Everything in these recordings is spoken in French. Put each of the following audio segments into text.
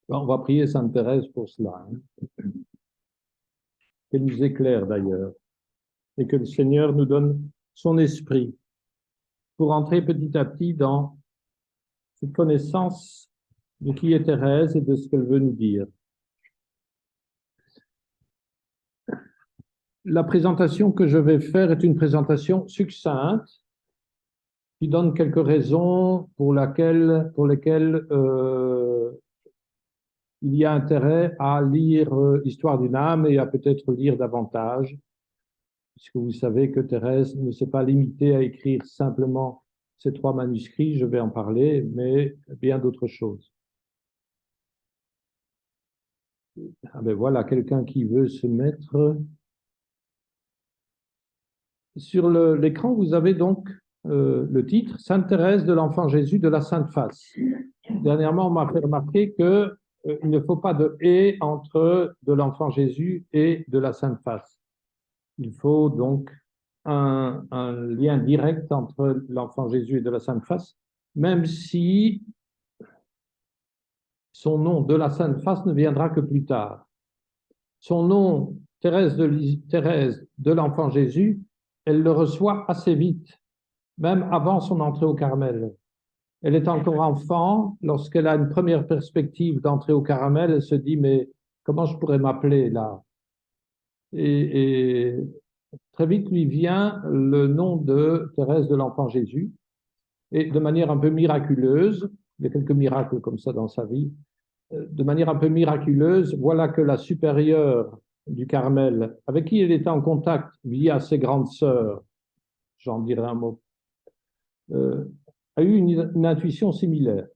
On va prier Sainte Thérèse pour cela, hein. Qu'elle nous éclaire d'ailleurs, et que le Seigneur nous donne son esprit pour entrer petit à petit dans cette connaissance de qui est Thérèse et de ce qu'elle veut nous dire. La présentation que je vais faire est une présentation succincte qui donne quelques raisons pour lesquelles il y a intérêt à lire Histoire d'une âme et à peut-être lire davantage, puisque vous savez que Thérèse ne s'est pas limitée à écrire simplement ces 3 manuscrits, je vais en parler, mais bien d'autres choses. Ah ben voilà, quelqu'un qui veut se mettre. Sur l'écran, vous avez donc le titre « Sainte Thérèse de l'Enfant Jésus de la Sainte Face ». Dernièrement, on m'a fait remarquer qu'il ne faut pas de « et » entre de l'Enfant Jésus et de la Sainte Face. Il faut donc un lien direct entre l'Enfant Jésus et de la Sainte Face, même si son nom de la Sainte Face ne viendra que plus tard. Son nom, Thérèse de l'Enfant Jésus, elle le reçoit assez vite, même avant son entrée au Carmel. Elle est encore enfant, lorsqu'elle a une première perspective d'entrer au Carmel, elle se dit, mais comment je pourrais m'appeler là? Et très vite lui vient le nom de Thérèse de l'Enfant Jésus, et de manière un peu miraculeuse, il y a quelques miracles comme ça dans sa vie, de manière un peu miraculeuse, voilà que la supérieure du Carmel, avec qui elle était en contact via ses grandes sœurs, j'en dirai un mot, a eu une intuition similaire.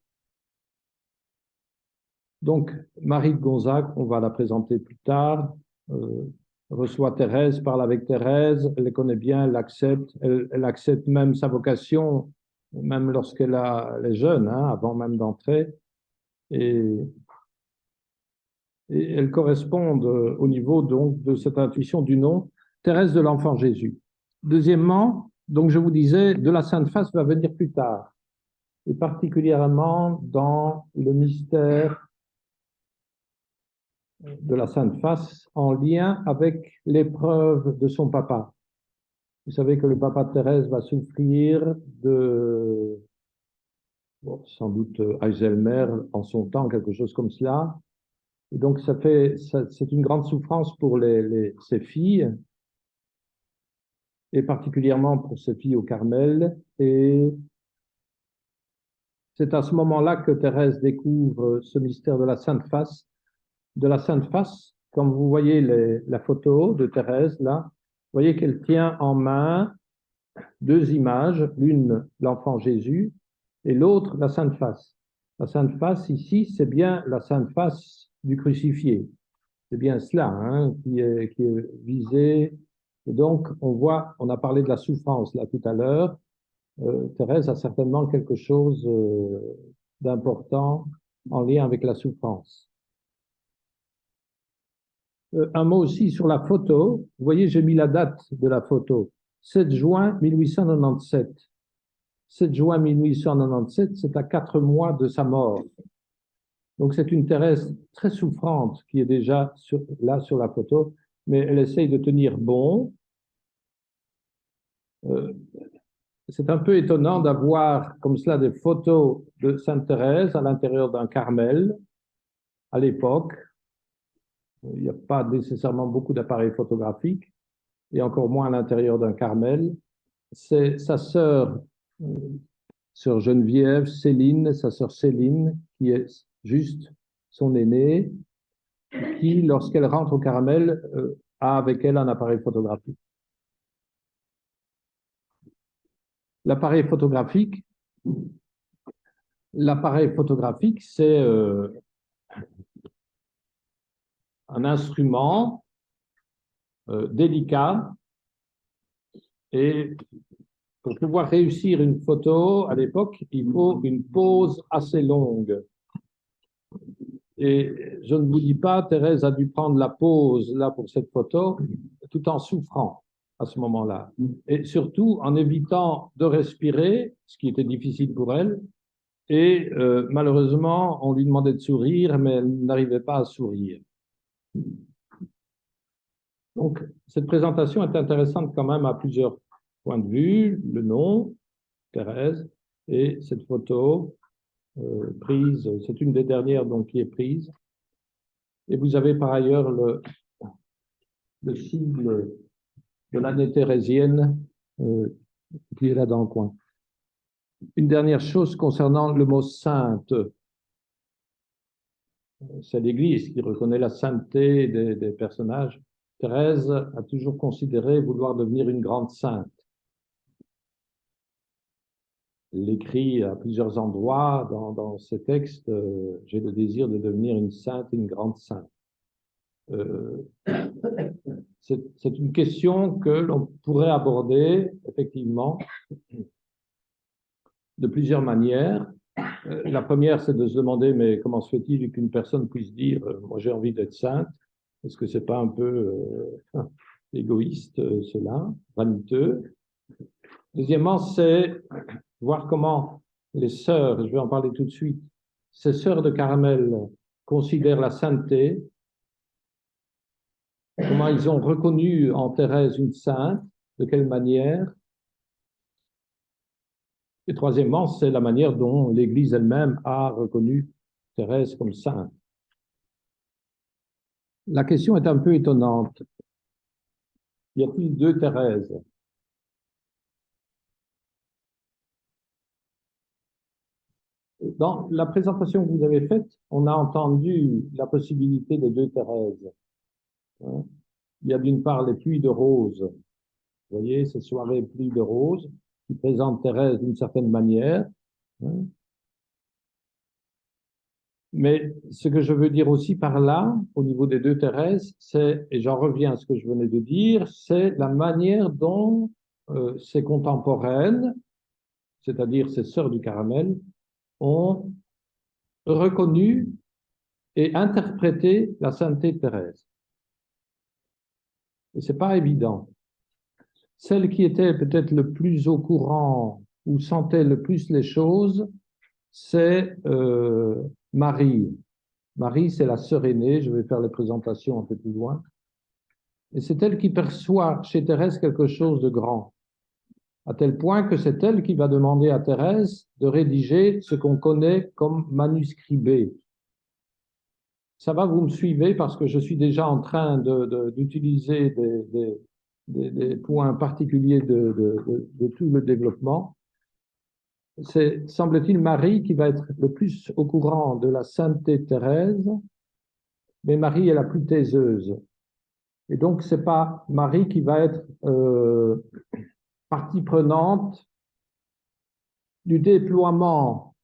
Donc, Marie de Gonzague, on va la présenter plus tard, reçoit Thérèse, parle avec Thérèse, elle les connaît bien, elle accepte même sa vocation, même lorsqu'elle est jeune, hein, avant même d'entrer, et elles correspondent au niveau donc de cette intuition du nom, Thérèse de l'Enfant Jésus. Deuxièmement, donc je vous disais, de la Sainte Face va venir plus tard, et particulièrement dans le mystère de la Sainte Face en lien avec l'épreuve de son papa. Vous savez que le papa de Thérèse va souffrir de, bon, sans doute Alzheimer en son temps, quelque chose comme cela. Et donc c'est une grande souffrance pour ses filles, et particulièrement pour ses filles au Carmel. Et c'est à ce moment-là que Thérèse découvre ce mystère de la Sainte Face. De la Sainte Face, comme vous voyez la photo de Thérèse là, vous voyez qu'elle tient en main 2 images, l'une l'enfant Jésus et l'autre la Sainte Face. La Sainte Face ici, c'est bien la Sainte Face du crucifié. C'est bien cela, hein, qui est visé. Et donc, on a parlé de la souffrance là tout à l'heure. Thérèse a certainement quelque chose d'important en lien avec la souffrance. Un mot aussi sur la photo. Vous voyez, j'ai mis la date de la photo. 7 juin 1897. 7 juin 1897, c'est à 4 mois de sa mort. Donc c'est une Thérèse très souffrante qui est déjà là sur la photo, mais elle essaye de tenir bon. C'est un peu étonnant d'avoir comme cela des photos de Sainte Thérèse à l'intérieur d'un Carmel à l'époque. Il n'y a pas nécessairement beaucoup d'appareils photographiques, et encore moins à l'intérieur d'un Carmel. C'est sa sœur, sœur Geneviève, Céline, sa sœur Céline, qui est juste son aînée, qui, lorsqu'elle rentre au Carmel, a avec elle un appareil photographique. L'appareil photographique, c'est un instrument délicat, et pour pouvoir réussir une photo à l'époque, il faut une pause assez longue. Et je ne vous dis pas, Thérèse a dû prendre la pause là pour cette photo, tout en souffrant à ce moment-là. Et surtout en évitant de respirer, ce qui était difficile pour elle, Et malheureusement, on lui demandait de sourire, mais elle n'arrivait pas à sourire. Donc, cette présentation est intéressante quand même à plusieurs points de vue. Le nom, Thérèse, et cette photo prise, c'est une des dernières donc qui est prise. Et vous avez par ailleurs le sigle de l'année thérésienne qui est là dans le coin. Une dernière chose concernant le mot sainte. C'est l'Église qui reconnaît la sainteté des personnages. Thérèse a toujours considéré vouloir devenir une grande sainte. Elle écrit à plusieurs endroits dans ses textes, j'ai le désir de devenir une sainte, une grande sainte. C'est une question que l'on pourrait aborder effectivement de plusieurs manières. La première, c'est de se demander, mais comment se fait-il qu'une personne puisse dire, moi j'ai envie d'être sainte? Est-ce que c'est pas un peu égoïste, cela, vaniteux? Deuxièmement, c'est voir comment les sœurs, je vais en parler tout de suite, ces sœurs de Carmel considèrent la sainteté, comment ils ont reconnu en Thérèse une sainte, de quelle manière. Et troisièmement, c'est la manière dont l'Église elle-même a reconnu Thérèse comme sainte. La question est un peu étonnante. Y a-t-il deux Thérèses? Dans la présentation que vous avez faite, on a entendu la possibilité des deux Thérèses. Il y a d'une part les pluies de roses. Vous voyez, ces soirées pluies de roses qui présentent Thérèse d'une certaine manière. Mais ce que je veux dire aussi par là, au niveau des deux Thérèses, c'est, et j'en reviens à ce que je venais de dire, c'est la manière dont ces contemporaines, c'est-à-dire ces sœurs du Carmel, ont reconnu et interprété la sainteté de Thérèse. Et c'est pas évident. Celle qui était peut-être le plus au courant ou sentait le plus les choses, c'est Marie. Marie, c'est la sœur aînée, je vais faire les présentations un peu plus loin. Et c'est elle qui perçoit chez Thérèse quelque chose de grand, à tel point que c'est elle qui va demander à Thérèse de rédiger ce qu'on connaît comme manuscrit B. Ça va, vous me suivez parce que je suis déjà en train d'utiliser des points particuliers de tout le développement. C'est, semble-t-il, Marie qui va être le plus au courant de la sainteté de Thérèse, mais Marie est la plus taiseuse. Et donc, c'est pas Marie qui va être partie prenante du déploiement,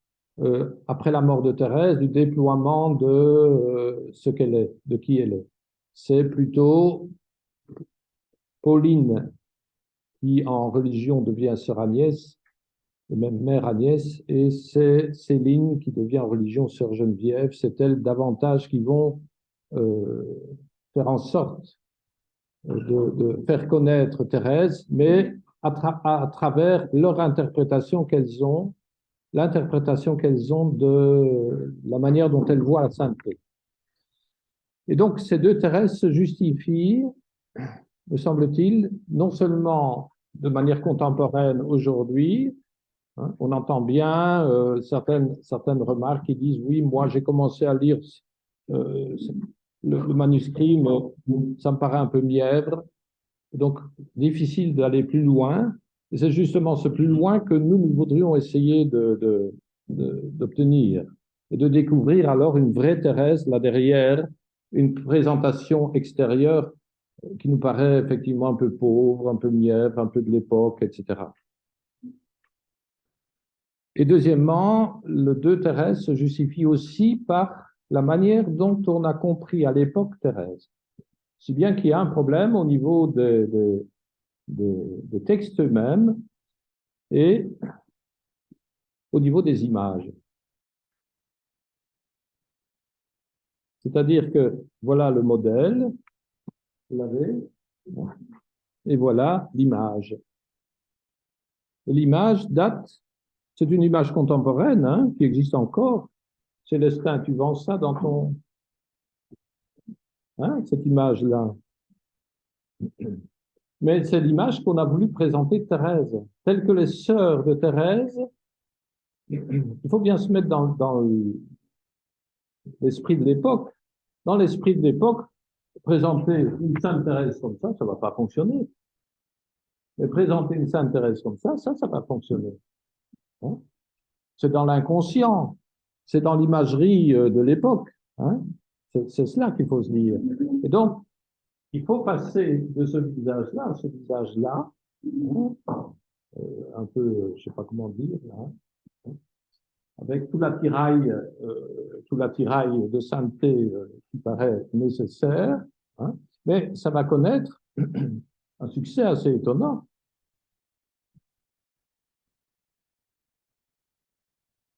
après la mort de Thérèse, du déploiement de ce qu'elle est, de qui elle est. C'est plutôt Pauline qui, en religion, devient sœur Agnès, et même mère Agnès, et c'est Céline qui devient en religion sœur Geneviève. C'est elles davantage qui vont faire en sorte de faire connaître Thérèse, mais à travers leur interprétation qu'elles ont, l'interprétation qu'elles ont de la manière dont elles voient la sainteté. Et donc, ces deux Thérèses se justifient, me semble-t-il, non seulement de manière contemporaine aujourd'hui, hein, on entend bien certaines remarques qui disent, oui, moi j'ai commencé à lire le manuscrit, mais ça me paraît un peu mièvre, donc difficile d'aller plus loin. Et c'est justement ce plus loin que nous voudrions essayer d'obtenir et de découvrir alors une vraie Thérèse là derrière, une présentation extérieure qui nous paraît effectivement un peu pauvre, un peu mièvre, un peu de l'époque, etc. Et deuxièmement, le deux Thérèse se justifie aussi par la manière dont on a compris à l'époque Thérèse. Si bien qu'il y a un problème au niveau des textes eux-mêmes et au niveau des images. C'est-à-dire que voilà le modèle, vous l'avez, et voilà l'image. L'image date C'est une image contemporaine hein, qui existe encore. Célestin, tu vends ça dans ton... Hein, cette image-là. Mais c'est l'image qu'on a voulu présenter de Thérèse, telle que les sœurs de Thérèse. Il faut bien se mettre dans l'esprit de l'époque. Dans l'esprit de l'époque, présenter une Sainte Thérèse comme ça ne va pas fonctionner. Mais présenter une Sainte Thérèse comme ça va fonctionner. Hein? C'est dans l'inconscient, c'est dans l'imagerie de l'époque. Hein? C'est cela qu'il faut se dire. Et donc, il faut passer de ce visage-là à ce visage-là, hein, un peu, je ne sais pas comment dire, hein, avec tout l'attirail de sainteté qui paraît nécessaire, hein, mais ça va connaître un succès assez étonnant.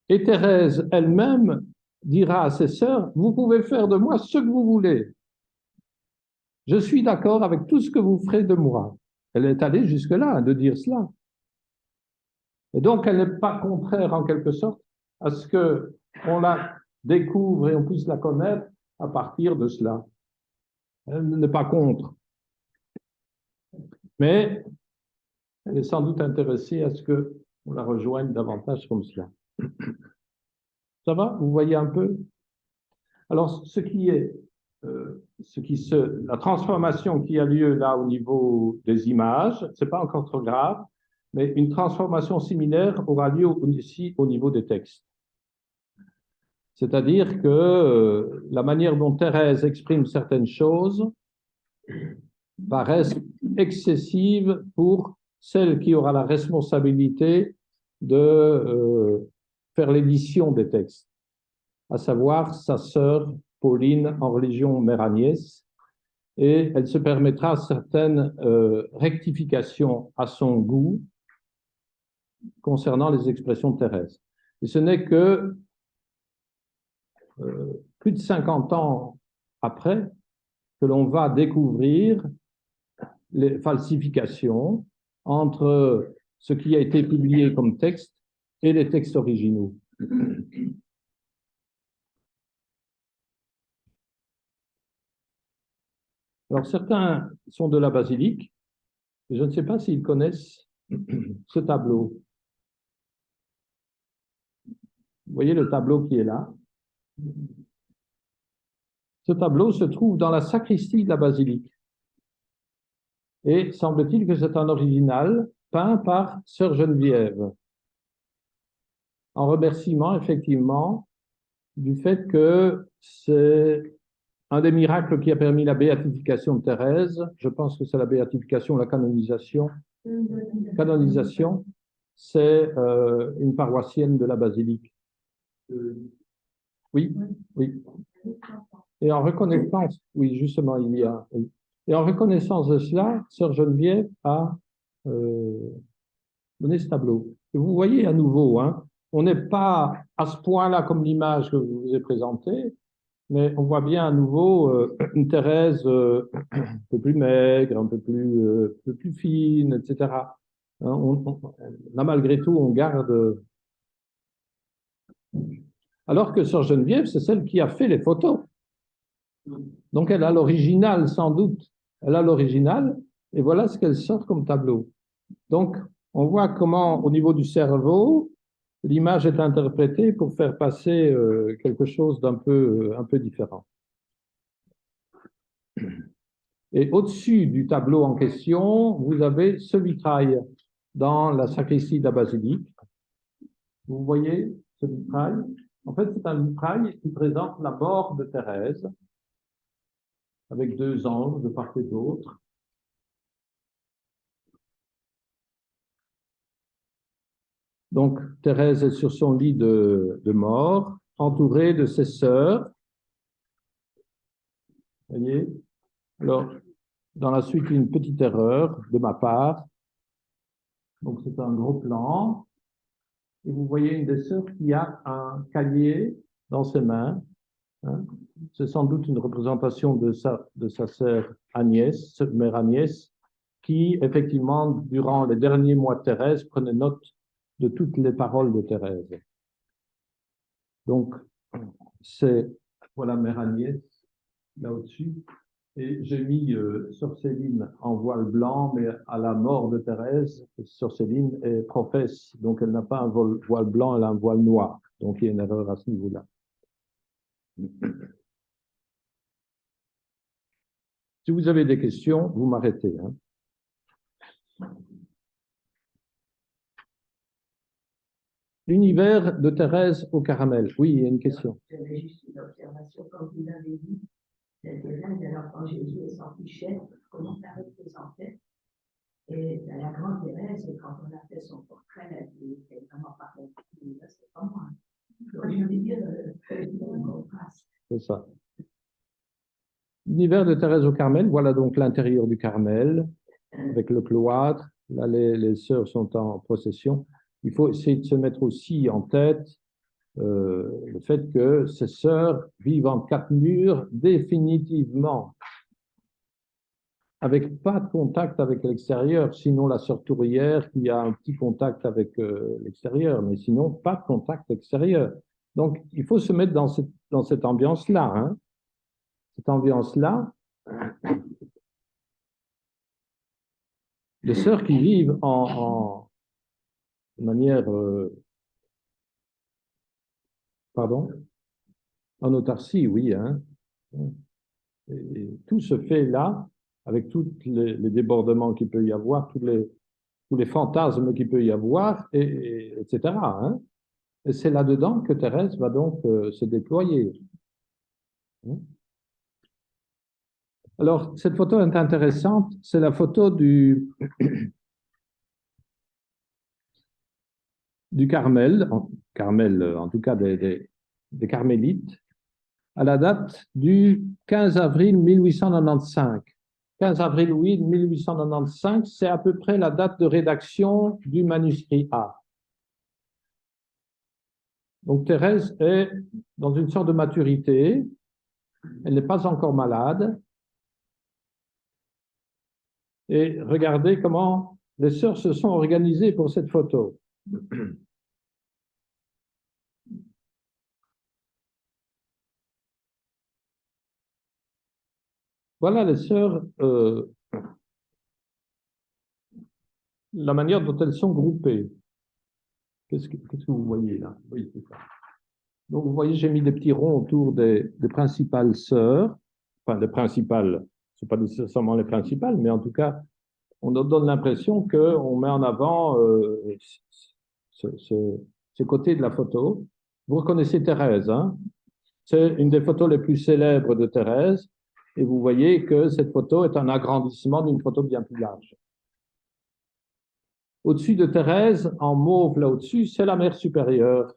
Et Thérèse elle-même dira à ses sœurs, vous pouvez faire de moi ce que vous voulez. Je suis d'accord avec tout ce que vous ferez de moi. Elle est allée jusque-là hein, de dire cela. Et donc, elle n'est pas contraire en quelque sorte à ce qu'on la découvre et on puisse la connaître à partir de cela. Elle n'est pas contre. Mais elle est sans doute intéressée à ce qu'on la rejoigne davantage comme cela. Ça va? Vous voyez un peu? Alors, la transformation qui a lieu là au niveau des images, c'est pas encore trop grave, mais une transformation similaire aura lieu ici au niveau des textes. C'est-à-dire que la manière dont Thérèse exprime certaines choses paraissent excessives pour celle qui aura la responsabilité de faire l'édition des textes, à savoir sa sœur Pauline en religion Mère Agnès, et elle se permettra certaines rectifications à son goût concernant les expressions de Thérèse. Et ce n'est que plus de 50 ans après que l'on va découvrir les falsifications entre ce qui a été publié comme texte et les textes originaux. Alors certains sont de la basilique, et je ne sais pas s'ils connaissent ce tableau. Vous voyez le tableau qui est là? Ce tableau se trouve dans la sacristie de la basilique. Et semble-t-il que c'est un original peint par Sœur Geneviève, en remerciement effectivement du fait que c'est un des miracles qui a permis la béatification de Thérèse. Je pense que c'est la béatification, la canonisation. Canonisation, c'est une paroissienne de la basilique. Oui, oui. Et en reconnaissance, oui, justement, il y a. Oui. Et en reconnaissance de cela, Sœur Geneviève a donné ce tableau. Et vous voyez à nouveau, hein, on n'est pas à ce point-là comme l'image que je vous ai présentée, mais on voit bien à nouveau une Thérèse un peu plus maigre, un peu plus fine, etc. Là, malgré tout, on garde. Alors que Sœur Geneviève, c'est celle qui a fait les photos. Donc, elle a l'original, sans doute. Elle a l'original, et voilà ce qu'elle sort comme tableau. Donc, on voit comment, au niveau du cerveau, l'image est interprétée pour faire passer quelque chose d'un un peu différent. Et au-dessus du tableau en question, vous avez ce vitrail dans la sacristie de la basilique. Vous voyez ce vitrail? En fait, c'est un vitrail qui présente la mort de Thérèse, avec deux anges de part et d'autre. Donc, Thérèse est sur son lit de mort, entourée de ses sœurs. Vous voyez? Alors, dans la suite, une petite erreur de ma part. Donc, c'est un gros plan. Et vous voyez une des sœurs qui a un cahier dans ses mains. Hein. C'est sans doute une représentation de sa sœur Agnès, mère Agnès, qui, effectivement, durant les derniers mois de Thérèse, prenait note de toutes les paroles de Thérèse. Donc, c'est, voilà, Mère Agnès, là au-dessus. Et j'ai mis Sœur Céline en voile blanc, mais à la mort de Thérèse, Sœur Céline est professe, donc elle n'a pas un voile blanc, elle a un voile noir. Donc il y a une erreur à ce niveau-là. Si vous avez des questions, vous m'arrêtez. Hein. L'univers de Thérèse au Carmel. Oui, il y a une question. J'avais juste une observation, comme vous l'avez dit, cette Thérèse, alors quand Jésus est sorti cher, comment ça représentait. Et la grande Thérèse, quand on a fait son portrait, elle était vraiment pas compris, c'est pas moi. Donc je veux dire, le contraste. C'est ça. L'univers de Thérèse au Carmel, voilà donc l'intérieur du Carmel, avec le cloître. Là, les sœurs sont en procession. Il faut essayer de se mettre aussi en tête le fait que ces sœurs vivent en 4 murs définitivement, avec pas de contact avec l'extérieur, sinon la sœur Tourière qui a un petit contact avec l'extérieur, mais sinon pas de contact extérieur. Donc il faut se mettre dans cette ambiance-là. Hein. Cette ambiance-là, les sœurs qui vivent en manière, pardon, en autarcie, oui. Hein. Et tout se fait là, avec tous les débordements qu'il peut y avoir, tous les fantasmes qu'il peut y avoir, etc. Hein. Et c'est là-dedans que Thérèse va donc se déployer. Alors, cette photo est intéressante, c'est la photo du Carmel, en tout cas des carmélites, à la date du 15 avril 1895. 15 avril 1895, c'est à peu près la date de rédaction du manuscrit A. Donc Thérèse est dans une sorte de maturité, elle n'est pas encore malade. Et regardez comment les sœurs se sont organisées pour cette photo. Voilà les sœurs, la manière dont elles sont groupées. Qu'est-ce que vous voyez là? Oui, c'est ça. Donc vous voyez, j'ai mis des petits ronds autour des principales sœurs, enfin des principales, ce pas nécessairement les principales, mais en tout cas, on donne l'impression qu'on met en avant ce côté de la photo. Vous reconnaissez Thérèse, hein? C'est une des photos les plus célèbres de Thérèse, et vous voyez que cette photo est un agrandissement d'une photo bien plus large. Au-dessus de Thérèse, en mauve là au-dessus, c'est la mère supérieure,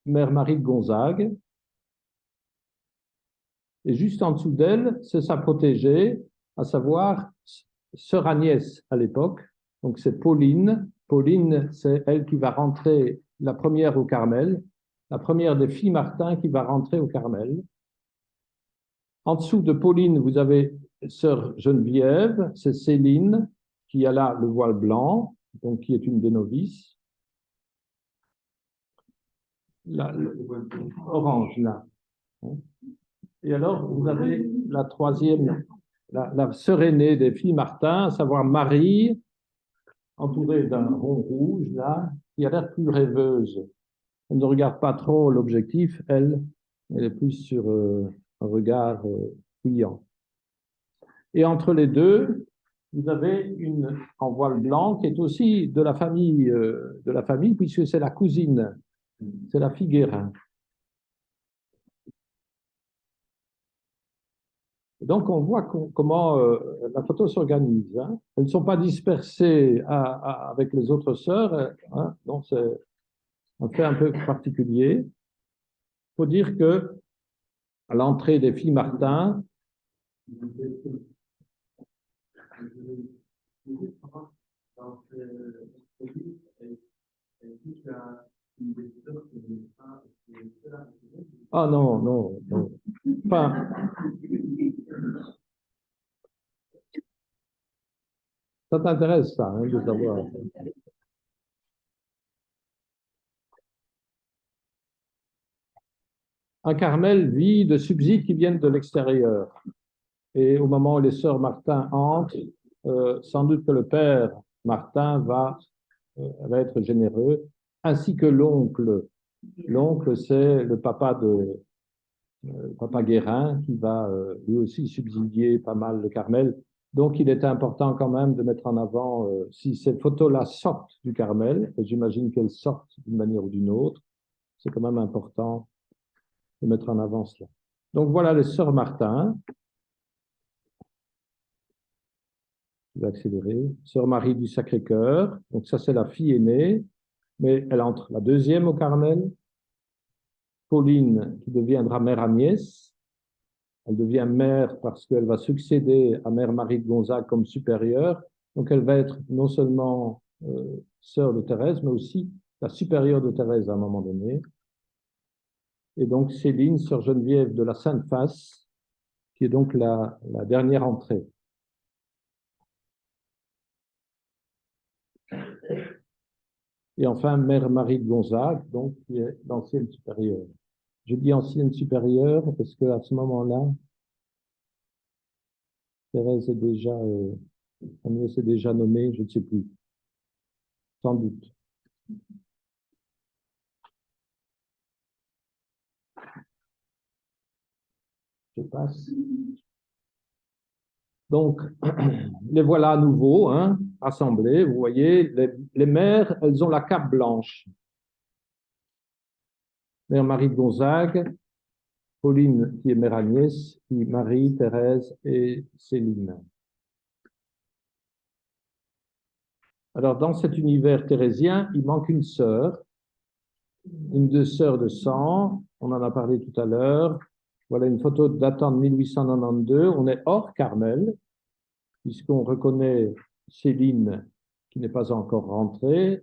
Mère Marie de Gonzague. Et juste en dessous d'elle, c'est sa protégée, à savoir Sœur Agnès à l'époque. Donc c'est Pauline. Pauline, c'est elle qui va rentrer la première au Carmel, la première des filles Martin qui va rentrer au Carmel. En dessous de Pauline, vous avez Sœur Geneviève, c'est Céline qui a là le voile blanc, donc qui est une des novices. Là, orange, là. Et alors, vous avez la troisième, la sœur aînée des filles Martin, à savoir Marie, entourée d'un rond rouge, là, qui a l'air plus rêveuse. Elle ne regarde pas trop l'objectif, elle est plus sur un regard fuyant. Et entre les deux, vous avez une en voile blanc qui est aussi de la famille, puisque c'est la cousine, c'est la fille Guérin. Donc, on voit comment la photo s'organise. Hein. Elles ne sont pas dispersées avec les autres sœurs. Hein. Donc, c'est un fait un peu particulier. Il faut dire que à l'entrée des filles Martin, ah non, non, non. Enfin, ça t'intéresse, ça, hein, de savoir. un Carmel vit de subsides qui viennent de l'extérieur. Et au moment où les sœurs Martin entrent, sans doute que le père Martin va être généreux, ainsi que l'oncle. L'oncle, c'est le papa de papa Guérin, qui va lui aussi subsidier pas mal le Carmel. Donc, il était important quand même de mettre en avant, si ces photos-là sortent du Carmel, et j'imagine qu'elles sortent d'une manière ou d'une autre, c'est quand même important de mettre en avant cela. Donc, voilà les sœurs Martin. Je vais accélérer. Sœur Marie du Sacré-Cœur. Donc, ça, c'est la fille aînée, mais elle entre la deuxième au Carmel. Pauline, qui deviendra mère Agnès. Elle devient mère parce qu'elle va succéder à mère Marie de Gonzague comme supérieure. Donc, elle va être non seulement sœur de Thérèse, mais aussi la supérieure de Thérèse à un moment donné. Et donc, Céline, sœur Geneviève de la Sainte-Face, qui est donc la dernière entrée. Et enfin, mère Marie de Gonzague, donc, qui est l'ancienne supérieure. Je dis ancienne supérieure parce qu'à ce moment-là, Thérèse est déjà, Agnès est déjà nommée, je ne sais plus, sans doute. Je passe. Donc, les voilà à nouveau, hein, assemblés. Vous voyez, les mères, elles ont la cape blanche. Mère Marie de Gonzague, Pauline qui est mère Agnès, puis Marie, Thérèse et Céline. Alors, dans cet univers thérésien, il manque une sœur, une de sœurs de sang. On en a parlé tout à l'heure. Voilà une photo datant de 1892. On est hors Carmel, puisqu'on reconnaît Céline qui n'est pas encore rentrée,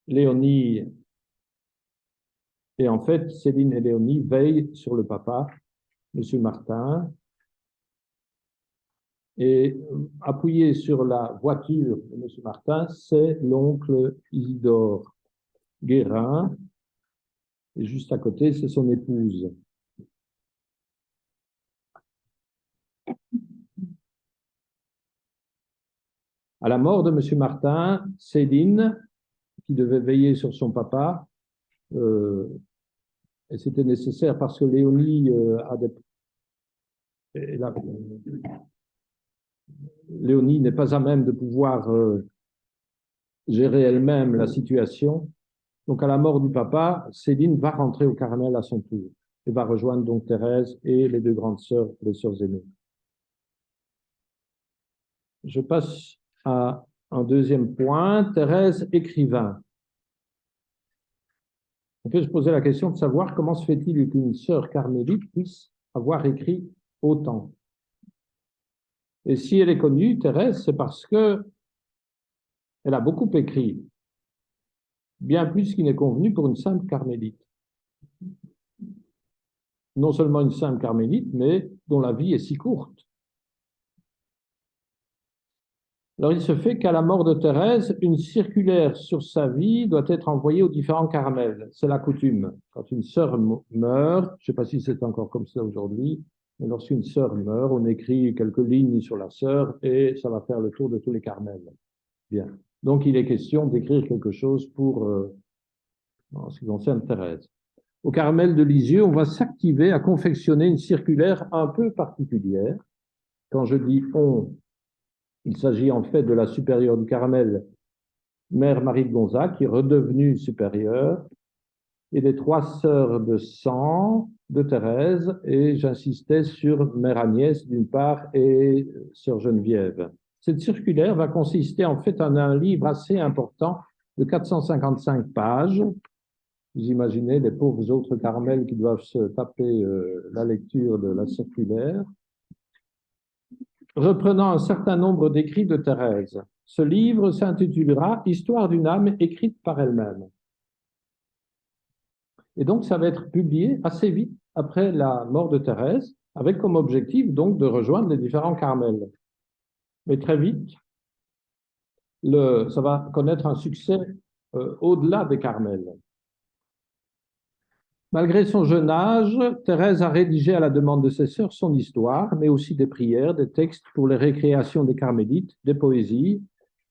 Léonie, et en fait, Céline et Léonie veillent sur le papa, M. Martin, et appuyé sur la voiture de M. Martin, c'est l'oncle Isidore Guérin, et juste à côté, c'est son épouse. À la mort de M. Martin, Céline, qui devait veiller sur son papa, et c'était nécessaire parce que Léonie a des... Léonie n'est pas à même de pouvoir gérer elle-même la situation. Donc, à la mort du papa, Céline va rentrer au Carmel à son tour et va rejoindre donc Thérèse et les deux grandes sœurs, les sœurs aînées. Je passe à un deuxième point, Thérèse écrivain. On peut se poser la question de savoir comment se fait-il qu'une sœur carmélite puisse avoir écrit autant. Et si elle est connue, Thérèse, c'est parce que elle a beaucoup écrit, bien plus qu'il n'est convenu pour une simple carmélite. Non seulement une simple carmélite, mais dont la vie est si courte. Alors, il se fait qu'à la mort de Thérèse, une circulaire sur sa vie doit être envoyée aux différents Carmels. C'est la coutume. Quand une sœur meurt, je ne sais pas si c'est encore comme ça aujourd'hui, mais lorsqu'une sœur meurt, on écrit quelques lignes sur la sœur et ça va faire le tour de tous les Carmels. Bien. Donc, il est question d'écrire quelque chose pour, en ce qui concerne Thérèse. Au Carmel de Lisieux, on va s'activer à confectionner une circulaire un peu particulière. Quand je dis on, il s'agit en fait de la supérieure du Carmel, mère Marie de Gonzague, qui est redevenue supérieure, et des trois sœurs de sang de Thérèse, et j'insistais sur mère Agnès d'une part et sœur Geneviève. Cette circulaire va consister en fait en un livre assez important de 455 pages. Vous imaginez les pauvres autres Carmels qui doivent se taper la lecture de la circulaire. Reprenant un certain nombre d'écrits de Thérèse. Ce livre s'intitulera « Histoire d'une âme écrite par elle-même ». Et donc, ça va être publié assez vite après la mort de Thérèse, avec comme objectif donc de rejoindre les différents Carmels. Mais très vite, ça va connaître un succès au-delà des Carmels. Malgré son jeune âge, Thérèse a rédigé à la demande de ses sœurs son histoire, mais aussi des prières, des textes pour les récréations des carmélites, des poésies,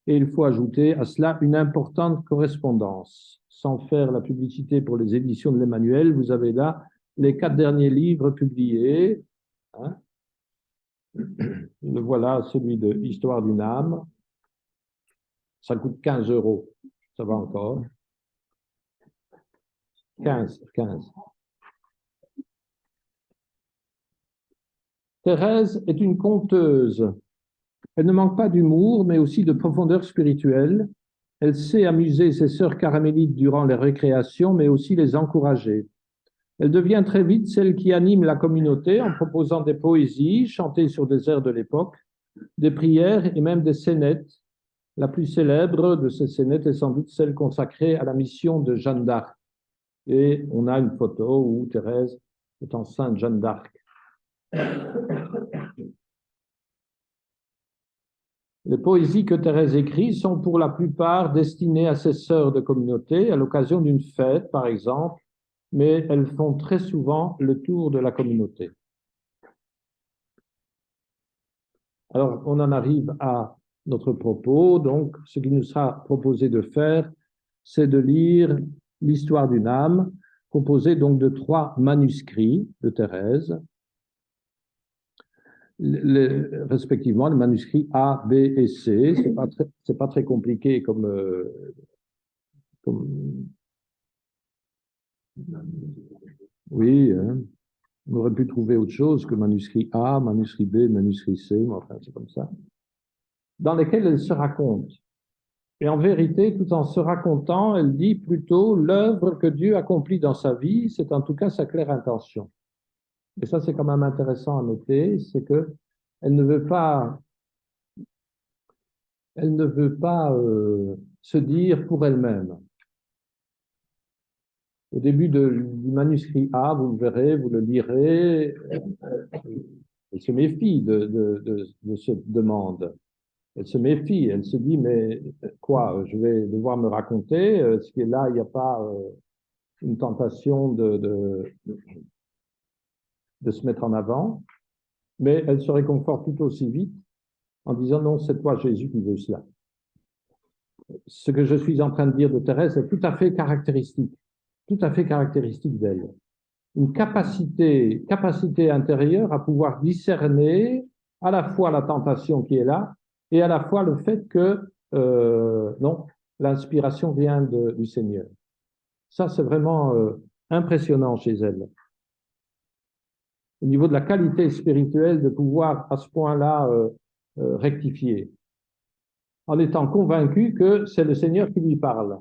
et il faut ajouter à cela une importante correspondance. Sans faire la publicité pour les éditions de l'Emmanuel, vous avez là les 4 derniers livres publiés. Hein. Le voilà, celui de Histoire d'une âme. Ça coûte 15 €. Ça va encore. 15. Thérèse est une conteuse. Elle ne manque pas d'humour, mais aussi de profondeur spirituelle. Elle sait amuser ses sœurs carmélites durant les récréations, mais aussi les encourager. Elle devient très vite celle qui anime la communauté en proposant des poésies chantées sur des airs de l'époque, des prières et même des scénettes. La plus célèbre de ces scénettes est sans doute celle consacrée à la mission de Jeanne d'Arc. Et on a une photo où Thérèse est enceinte Jeanne d'Arc. Les poésies que Thérèse écrit sont pour la plupart destinées à ses sœurs de communauté, à l'occasion d'une fête, par exemple, mais elles font très souvent le tour de la communauté. Alors, on en arrive à notre propos. Donc, ce qui nous sera proposé de faire, c'est de lire l'histoire d'une âme, composée donc de 3 manuscrits de Thérèse, respectivement les manuscrits A, B et C. C'est pas très compliqué comme oui, hein. On aurait pu trouver autre chose que manuscrit A, manuscrit B, manuscrit C, mais enfin, c'est comme ça, dans lesquels elle se raconte. Et en vérité, tout en se racontant, elle dit plutôt l'œuvre que Dieu accomplit dans sa vie, c'est en tout cas sa claire intention. Et ça, c'est quand même intéressant à noter, c'est que elle ne veut pas, se dire pour elle-même. Au début du manuscrit A, vous le verrez, vous le lirez, elle se méfie de cette demande. Elle se méfie, elle se dit, mais quoi, je vais devoir me raconter, est-ce que là, il n'y a pas une tentation de se mettre en avant, mais elle se réconforte tout aussi vite en disant, non, c'est toi, Jésus, qui veux cela. Ce que je suis en train de dire de Thérèse est tout à fait caractéristique d'elle. Une capacité intérieure à pouvoir discerner à la fois la tentation qui est là et à la fois le fait que non, l'inspiration vient du Seigneur. Ça, c'est vraiment impressionnant chez elle. Au niveau de la qualité spirituelle, de pouvoir à ce point-là rectifier, en étant convaincu que c'est le Seigneur qui lui parle.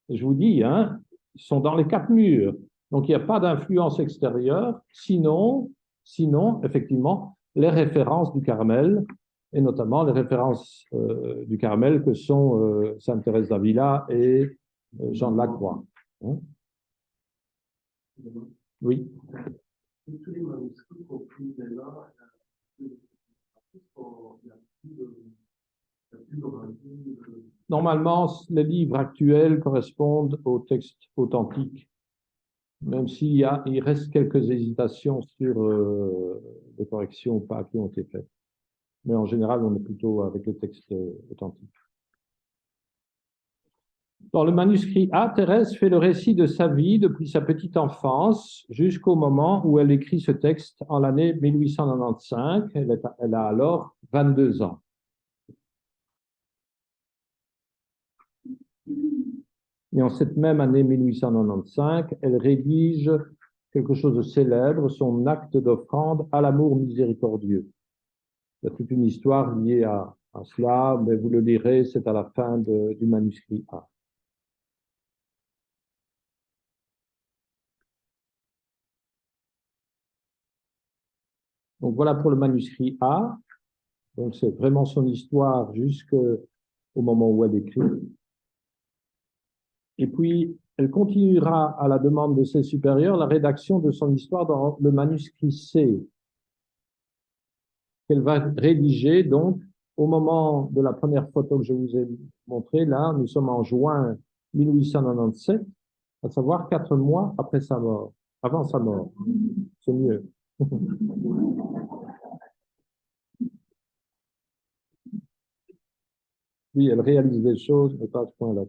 Je vous dis, hein, ils sont dans les 4 murs. Donc, il n'y a pas d'influence extérieure, sinon, effectivement, les références du Carmel, et notamment les références du Carmel que sont Sainte Thérèse d'Avila et Jean de la Croix. Hein? Oui. Tous les manuscrits compris là, normalement, les livres actuels correspondent aux textes authentiques, même il reste quelques hésitations sur les corrections ou pas qui ont été faites. Mais en général, on est plutôt avec les textes authentiques. Dans le manuscrit A, Thérèse fait le récit de sa vie depuis sa petite enfance jusqu'au moment où elle écrit ce texte en l'année 1895. Elle a alors 22 ans. Et en cette même année 1895, elle rédige quelque chose de célèbre, son acte d'offrande à l'amour miséricordieux. Il y a toute une histoire liée à cela, mais vous le lirez, c'est à la fin du manuscrit A. Donc voilà pour le manuscrit A. Donc c'est vraiment son histoire jusqu'au moment où elle écrit. Et puis, elle continuera à la demande de ses supérieurs la rédaction de son histoire dans le manuscrit C, qu'elle va rédiger donc au moment de la première photo que je vous ai montrée. Là, nous sommes en juin 1897. à savoir 4 mois après sa mort, avant sa mort. C'est mieux. Oui, elle réalise des choses, mais pas à ce point-là.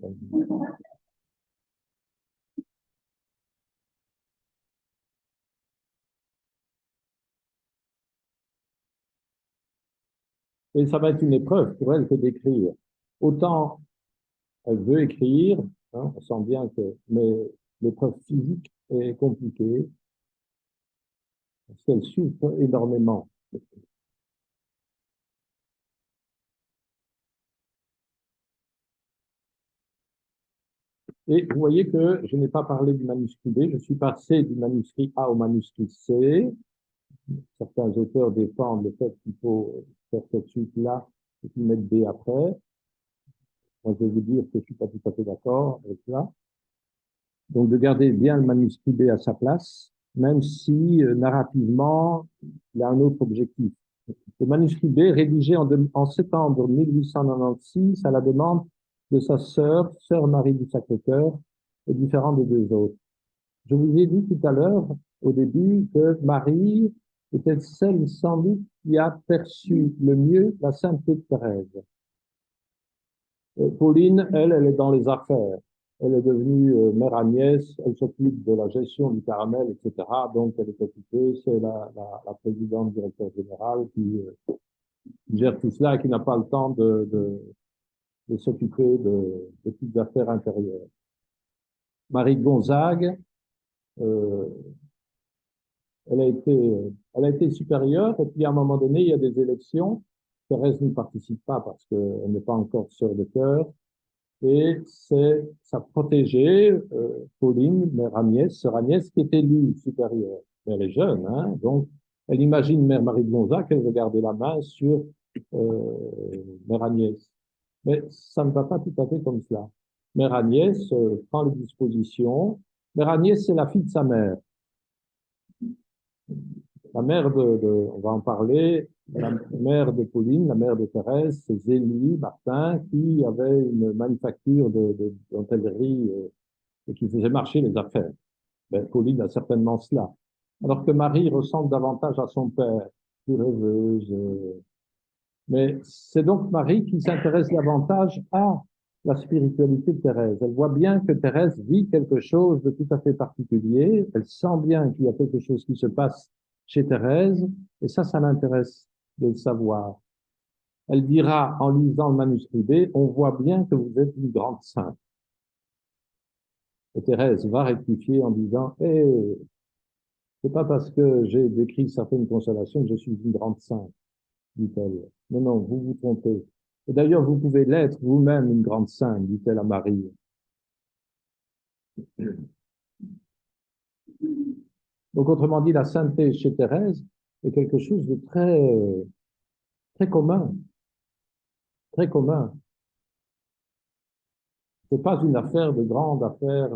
Et ça va être une épreuve pour elle que d'écrire. Autant elle veut écrire, hein, on sent bien que, mais l'épreuve physique est compliquée parce qu'elle souffre énormément. Et vous voyez que je n'ai pas parlé du manuscrit B, je suis passé du manuscrit A au manuscrit C. Certains auteurs défendent le fait qu'il faut faire cette suite-là et puis mettre B après. Moi, je vais vous dire que je suis pas tout à fait d'accord avec cela. Donc, de garder bien le manuscrit B à sa place, même si narrativement, il a un autre objectif. Le manuscrit B, rédigé en septembre 1896 à la demande de sa sœur Marie du Sacré-Cœur, est différent des deux autres. Je vous ai dit tout à l'heure, au début, que Marie était celle sans doute qui a perçu le mieux la sainteté de Thérèse. Pauline, elle est dans les affaires. Elle est devenue mère Agnès, elle s'occupe de la gestion du caramel, etc. Donc, elle est occupée, c'est la présidente directeur générale qui gère tout cela et qui n'a pas le temps de s'occuper de petites affaires intérieures. Marie Gonzague, euh, elle a été supérieure, et puis à un moment donné, il y a des élections. Thérèse n'y participe pas parce qu'elle n'est pas encore sœur de cœur. Et c'est sa protégée, Pauline, mère Agnès, sœur Agnès, qui est élue supérieure. Elle est jeune, hein, donc elle imagine mère Marie de Gonzague qu'elle veut garder la main sur mère Agnès. Mais ça ne va pas tout à fait comme cela. Mère Agnès prend les dispositions. Mère Agnès, c'est la fille de sa mère. La mère on va en parler, la mère de Pauline, la mère de Thérèse, c'est Zélie Martin, qui avait une manufacture de dentellerie et qui faisait marcher les affaires. Ben, Pauline a certainement cela. Alors que Marie ressemble davantage à son père, plus rêveuse. Mais c'est donc Marie qui s'intéresse davantage à la spiritualité de Thérèse. Elle voit bien que Thérèse vit quelque chose de tout à fait particulier. Elle sent bien qu'il y a quelque chose qui se passe chez Thérèse. Et ça l'intéresse de le savoir. Elle dira en lisant le manuscrit B, on voit bien que vous êtes une grande sainte. Et Thérèse va rectifier en disant, c'est pas parce que j'ai décrit certaines consolations que je suis une grande sainte, dit-elle. Non, non, vous vous trompez. Et d'ailleurs, vous pouvez l'être vous-même une grande sainte, dit-elle à Marie. Donc, autrement dit, la sainteté chez Thérèse est quelque chose de très commun, très commun. C'est pas une affaire de grande affaire,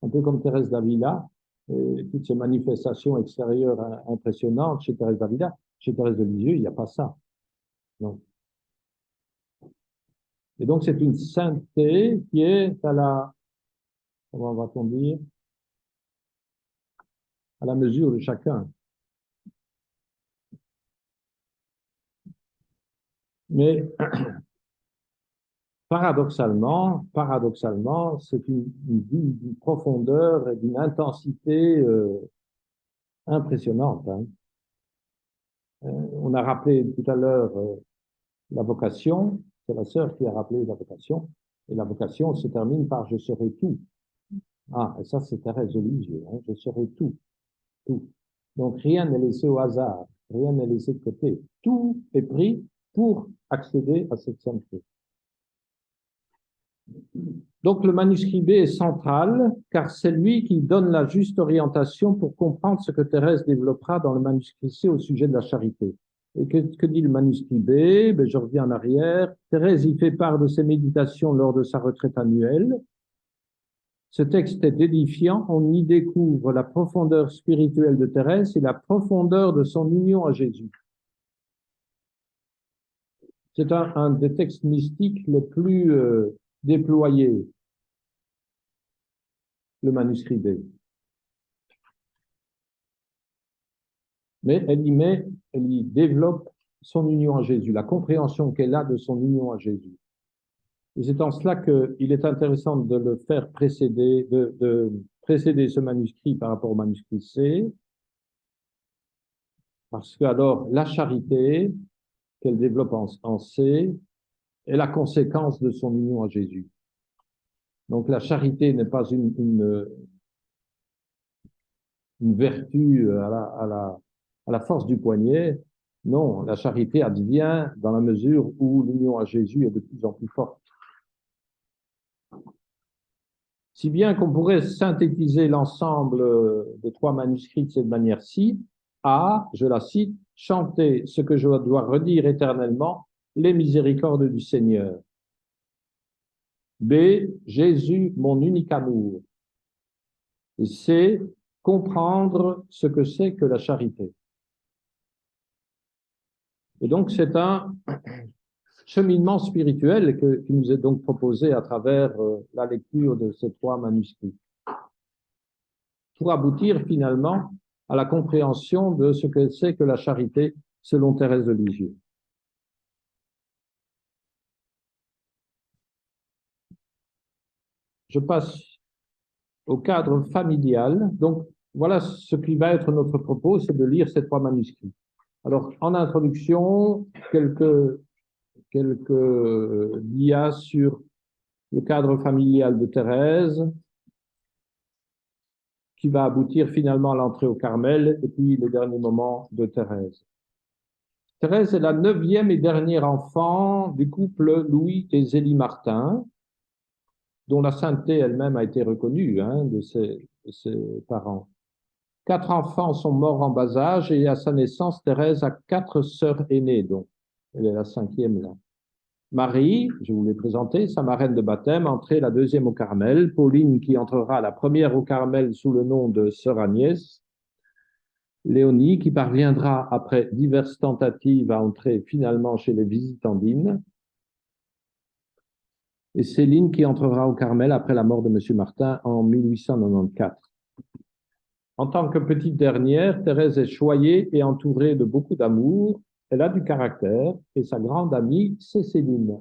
un peu comme Thérèse d'Avila, toutes ces manifestations extérieures impressionnantes chez Thérèse d'Avila. Chez Thérèse de Lisieux, il n'y a pas ça. Non. Et donc, c'est une sainteté qui est à la, comment va-t-on dire, à la mesure de chacun. Mais paradoxalement, c'est une vie d'une profondeur et d'une intensité impressionnante. Hein. On a rappelé tout à l'heure la vocation, c'est la sœur qui a rappelé la vocation, et la vocation se termine par je serai tout. Ah, et ça c'est Thérèse de Lisieux, hein, je serai tout, tout. Donc rien n'est laissé au hasard, rien n'est laissé de côté. Tout est pris pour accéder à cette sainteté. Donc le manuscrit B est central car c'est lui qui donne la juste orientation pour comprendre ce que Thérèse développera dans le manuscrit C au sujet de la charité. Et que dit le manuscrit B? Ben, je reviens en arrière. Thérèse y fait part de ses méditations lors de sa retraite annuelle. Ce texte est édifiant, on y découvre la profondeur spirituelle de Thérèse et la profondeur de son union à Jésus. C'est un des textes mystiques les plus déployés. le manuscrit B. Mais elle y développe son union à Jésus, la compréhension qu'elle a de son union à Jésus. Et c'est en cela qu'il est intéressant de le faire précéder, de précéder ce manuscrit par rapport au manuscrit C, parce que alors la charité qu'elle développe en C est la conséquence de son union à Jésus. Donc la charité n'est pas une vertu à la force du poignet. Non, la charité advient dans la mesure où l'union à Jésus est de plus en plus forte. Si bien qu'on pourrait synthétiser l'ensemble des trois manuscrits de cette manière-ci, A, je la cite, chanter ce que je dois redire éternellement, les miséricordes du Seigneur. B, Jésus, mon unique amour. Et C, comprendre ce que c'est que la charité. Et donc, c'est un cheminement spirituel qui nous est donc proposé à travers la lecture de ces trois manuscrits, pour aboutir finalement à la compréhension de ce que c'est que la charité selon Thérèse de Lisieux. Je passe au cadre familial. Donc, voilà ce qui va être notre propos, c'est de lire ces trois manuscrits. Alors, en introduction, quelques dias sur le cadre familial de Thérèse, qui va aboutir finalement à l'entrée au Carmel, et puis les derniers moments de Thérèse. Thérèse est la 9e et dernière enfant du couple Louis et Zélie Martin, dont la sainteté elle-même a été reconnue de ses parents. 4 enfants sont morts en bas âge et à sa naissance, Thérèse a 4 sœurs aînées, donc elle est la 5e là. Marie, je vous l'ai présentée, sa marraine de baptême, entrée la 2e au Carmel. Pauline, qui entrera la 1re au Carmel sous le nom de sœur Agnès. Léonie, qui parviendra après diverses tentatives à entrer finalement chez les Visitandines. Et Céline, qui entrera au Carmel après la mort de M. Martin en 1894. En tant que petite dernière, Thérèse est choyée et entourée de beaucoup d'amour. Elle a du caractère et sa grande amie, c'est Céline.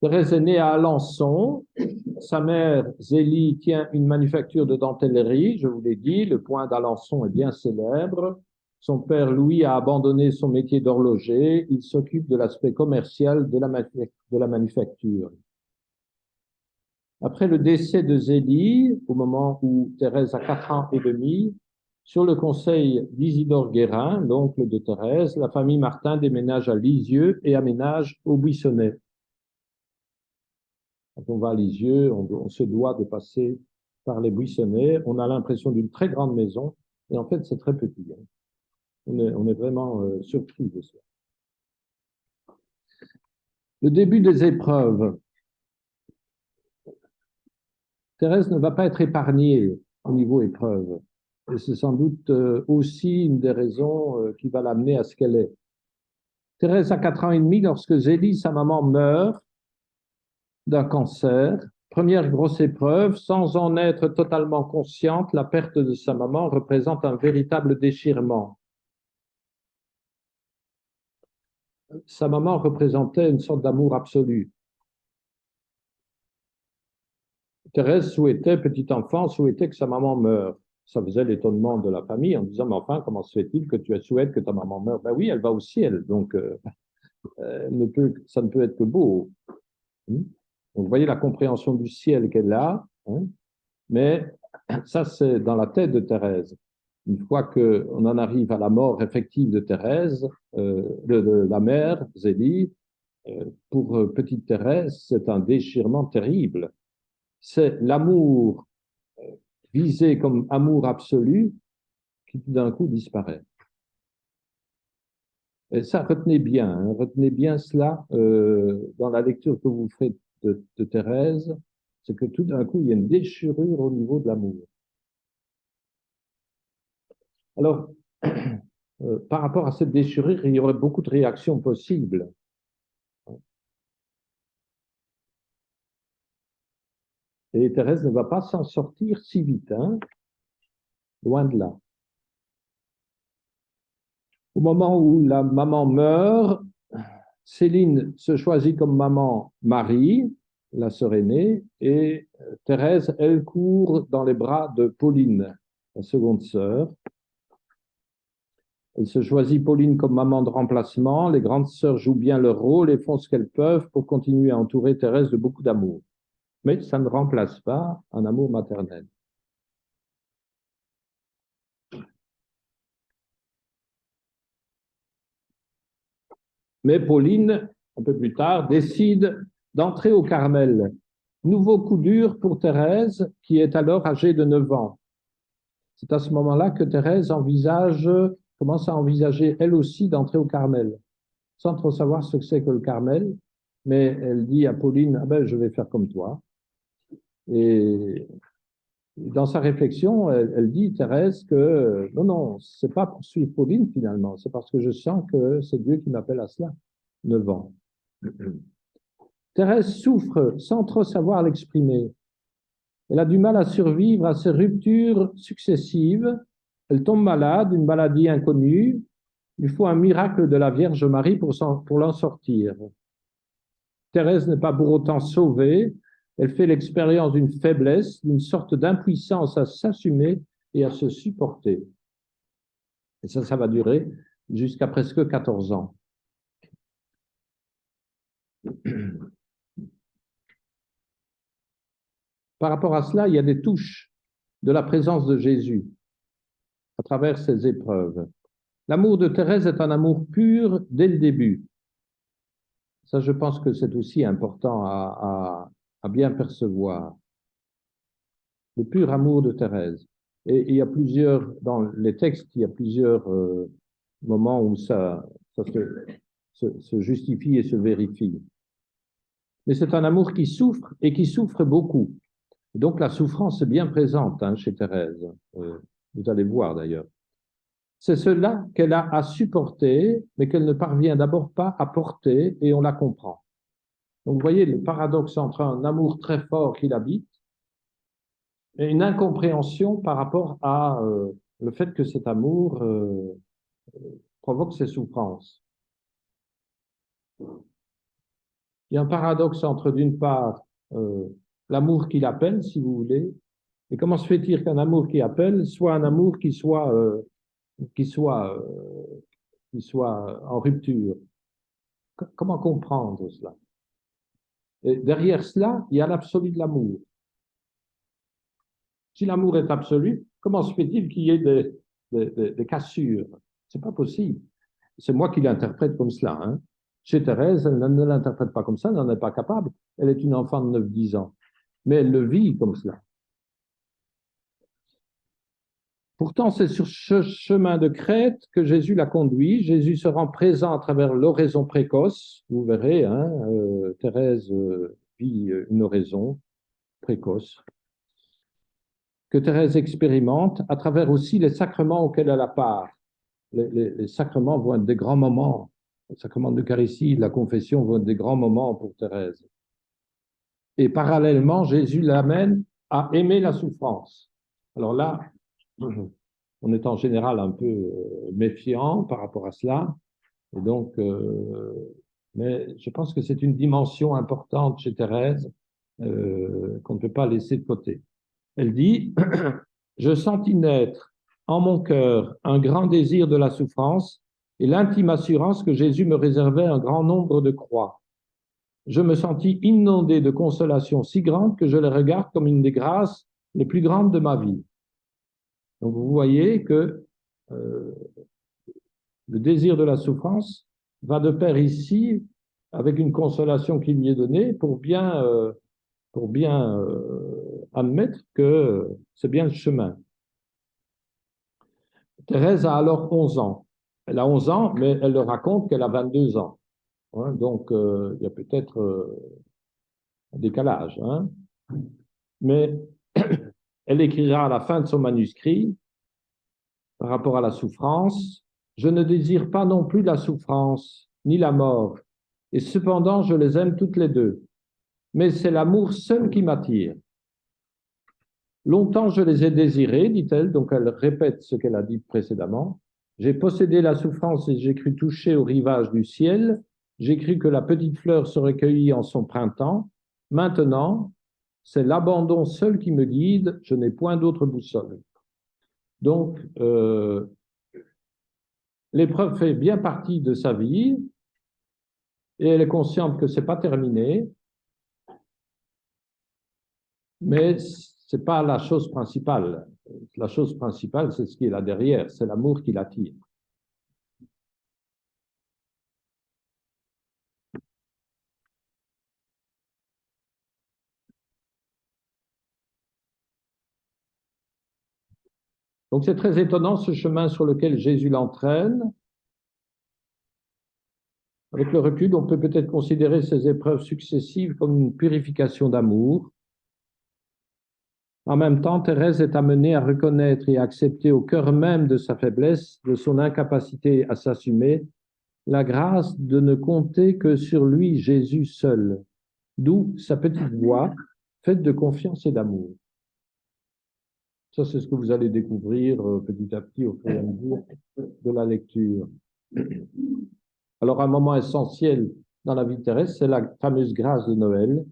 Thérèse est née à Alençon. Sa mère, Zélie, tient une manufacture de dentellerie, je vous l'ai dit, le point d'Alençon est bien célèbre. Son père, Louis, a abandonné son métier d'horloger. Il s'occupe de l'aspect commercial de la manufacture. Après le décès de Zélie, au moment où Thérèse a 4 ans et demi, sur le conseil d'Isidore Guérin, l'oncle de Thérèse, la famille Martin déménage à Lisieux et aménage au Buissonnet. Quand on va à Lisieux, on se doit de passer par les Buissonnets. On a l'impression d'une très grande maison, et en fait, c'est très petit. On est vraiment surpris de ça. Le début des épreuves. Thérèse ne va pas être épargnée au niveau épreuve. Et c'est sans doute aussi une des raisons qui va l'amener à ce qu'elle est. Thérèse a 4 ans et demi lorsque Zélie, sa maman, meurt d'un cancer. Première grosse épreuve, sans en être totalement consciente, la perte de sa maman représente un véritable déchirement. Sa maman représentait une sorte d'amour absolu. Thérèse souhaitait, petit enfant, souhaitait que sa maman meure. Ça faisait l'étonnement de la famille en disant, mais enfin, comment se fait-il que tu souhaites que ta maman meure? Ben oui, elle va au ciel, donc ça ne peut être que beau. Donc, vous voyez la compréhension du ciel qu'elle a, mais ça, c'est dans la tête de Thérèse. Une fois qu'on en arrive à la mort effective de Thérèse, de la mère, Zélie, pour petite Thérèse, c'est un déchirement terrible. C'est l'amour visé comme amour absolu qui tout d'un coup disparaît. Et ça, retenez bien cela dans la lecture que vous faites de Thérèse, c'est que tout d'un coup, il y a une déchirure au niveau de l'amour. Alors, par rapport à cette déchirure, il y aurait beaucoup de réactions possibles. Et Thérèse ne va pas s'en sortir si vite, hein, loin de là. Au moment où la maman meurt, Céline se choisit comme maman Marie, la sœur aînée, et Thérèse, elle court dans les bras de Pauline, la seconde sœur. Elle se choisit Pauline comme maman de remplacement. Les grandes sœurs jouent bien leur rôle et font ce qu'elles peuvent pour continuer à entourer Thérèse de beaucoup d'amour. Mais ça ne remplace pas un amour maternel. Mais Pauline, un peu plus tard, décide d'entrer au Carmel. Nouveau coup dur pour Thérèse, qui est alors âgée de 9 ans. C'est à ce moment-là que Thérèse commence à envisager elle aussi d'entrer au Carmel, sans trop savoir ce que c'est que le Carmel, mais elle dit à Pauline, ah ben, je vais faire comme toi. Et dans sa réflexion, elle dit, Thérèse, que non, c'est pas pour suivre Pauline finalement, c'est parce que je sens que c'est Dieu qui m'appelle à cela. 9 ans. Thérèse souffre sans trop savoir l'exprimer. Elle a du mal à survivre à ces ruptures successives. Elle tombe malade, une maladie inconnue. Il faut un miracle de la Vierge Marie pour l'en sortir. Thérèse n'est pas pour autant sauvée. Elle fait l'expérience d'une faiblesse, d'une sorte d'impuissance à s'assumer et à se supporter. Et ça va durer jusqu'à presque 14 ans. Par rapport à cela, il y a des touches de la présence de Jésus à travers ces épreuves. L'amour de Thérèse est un amour pur dès le début. Ça, je pense que c'est aussi important à bien percevoir. Le pur amour de Thérèse. Et il y a dans les textes, il y a plusieurs moments où ça se justifie et se vérifie. Mais c'est un amour qui souffre et qui souffre beaucoup. Donc la souffrance est bien présente chez Thérèse. Vous allez voir d'ailleurs. C'est cela qu'elle a à supporter, mais qu'elle ne parvient d'abord pas à porter, et on la comprend. Donc vous voyez le paradoxe entre un amour très fort qui l'habite et une incompréhension par rapport à le fait que cet amour provoque ces souffrances. Il y a un paradoxe entre, d'une part, l'amour qui l'appelle, si vous voulez, et comment se fait-il qu'un amour qui appelle soit un amour qui soit en rupture? Comment comprendre cela? Et derrière cela, il y a l'absolu de l'amour. Si l'amour est absolu, comment se fait-il qu'il y ait des cassures? C'est pas possible. C'est moi qui l'interprète comme cela. Hein. Chez Thérèse, elle ne l'interprète pas comme ça, elle n'en est pas capable. Elle est une enfant de 9-10 ans. Mais elle le vit comme cela. Pourtant, c'est sur ce chemin de crête que Jésus l'a conduit. Jésus se rend présent à travers l'oraison précoce. Vous verrez, Thérèse vit une oraison précoce que Thérèse expérimente à travers aussi les sacrements auxquels elle a part. Les sacrements vont être des grands moments. Le sacrement de l'Eucharistie, la confession vont être des grands moments pour Thérèse. Et parallèlement, Jésus l'amène à aimer la souffrance. Alors là, on est en général un peu méfiant par rapport à cela. Et donc, mais je pense que c'est une dimension importante chez Thérèse qu'on ne peut pas laisser de côté. Elle dit, je sentis naître en mon cœur un grand désir de la souffrance et l'intime assurance que Jésus me réservait un grand nombre de croix. Je me sentis inondé de consolations si grandes que je les regarde comme une des grâces les plus grandes de ma vie. Donc vous voyez que le désir de la souffrance va de pair ici avec une consolation qui lui est donnée pour bien admettre que c'est bien le chemin. Thérèse a alors 11 ans. Elle a 11 ans, mais elle le raconte qu'elle a 22 ans. Hein, donc, il y a peut-être un décalage. Hein. Mais elle écrira à la fin de son manuscrit, par rapport à la souffrance, « Je ne désire pas non plus la souffrance, ni la mort, et cependant je les aime toutes les deux. Mais c'est l'amour seul qui m'attire. Longtemps je les ai désirés, dit-elle, donc elle répète ce qu'elle a dit précédemment. J'ai possédé la souffrance et j'ai cru toucher au rivage du ciel. J'ai cru que la petite fleur serait cueillie en son printemps. Maintenant, c'est l'abandon seul qui me guide, je n'ai point d'autre boussole. Donc, l'épreuve fait bien partie de sa vie et elle est consciente que ce n'est pas terminé, mais ce n'est pas la chose principale. La chose principale, c'est ce qui est là derrière, c'est l'amour qui l'attire. Donc c'est très étonnant ce chemin sur lequel Jésus l'entraîne. Avec le recul, on peut peut-être considérer ces épreuves successives comme une purification d'amour. En même temps, Thérèse est amenée à reconnaître et à accepter au cœur même de sa faiblesse, de son incapacité à s'assumer, la grâce de ne compter que sur lui, Jésus seul, d'où sa petite voix faite de confiance et d'amour. Ça, c'est ce que vous allez découvrir petit à petit au fur et à mesure de la lecture. Alors, un moment essentiel dans la vie de Thérèse, c'est la fameuse grâce de Noël.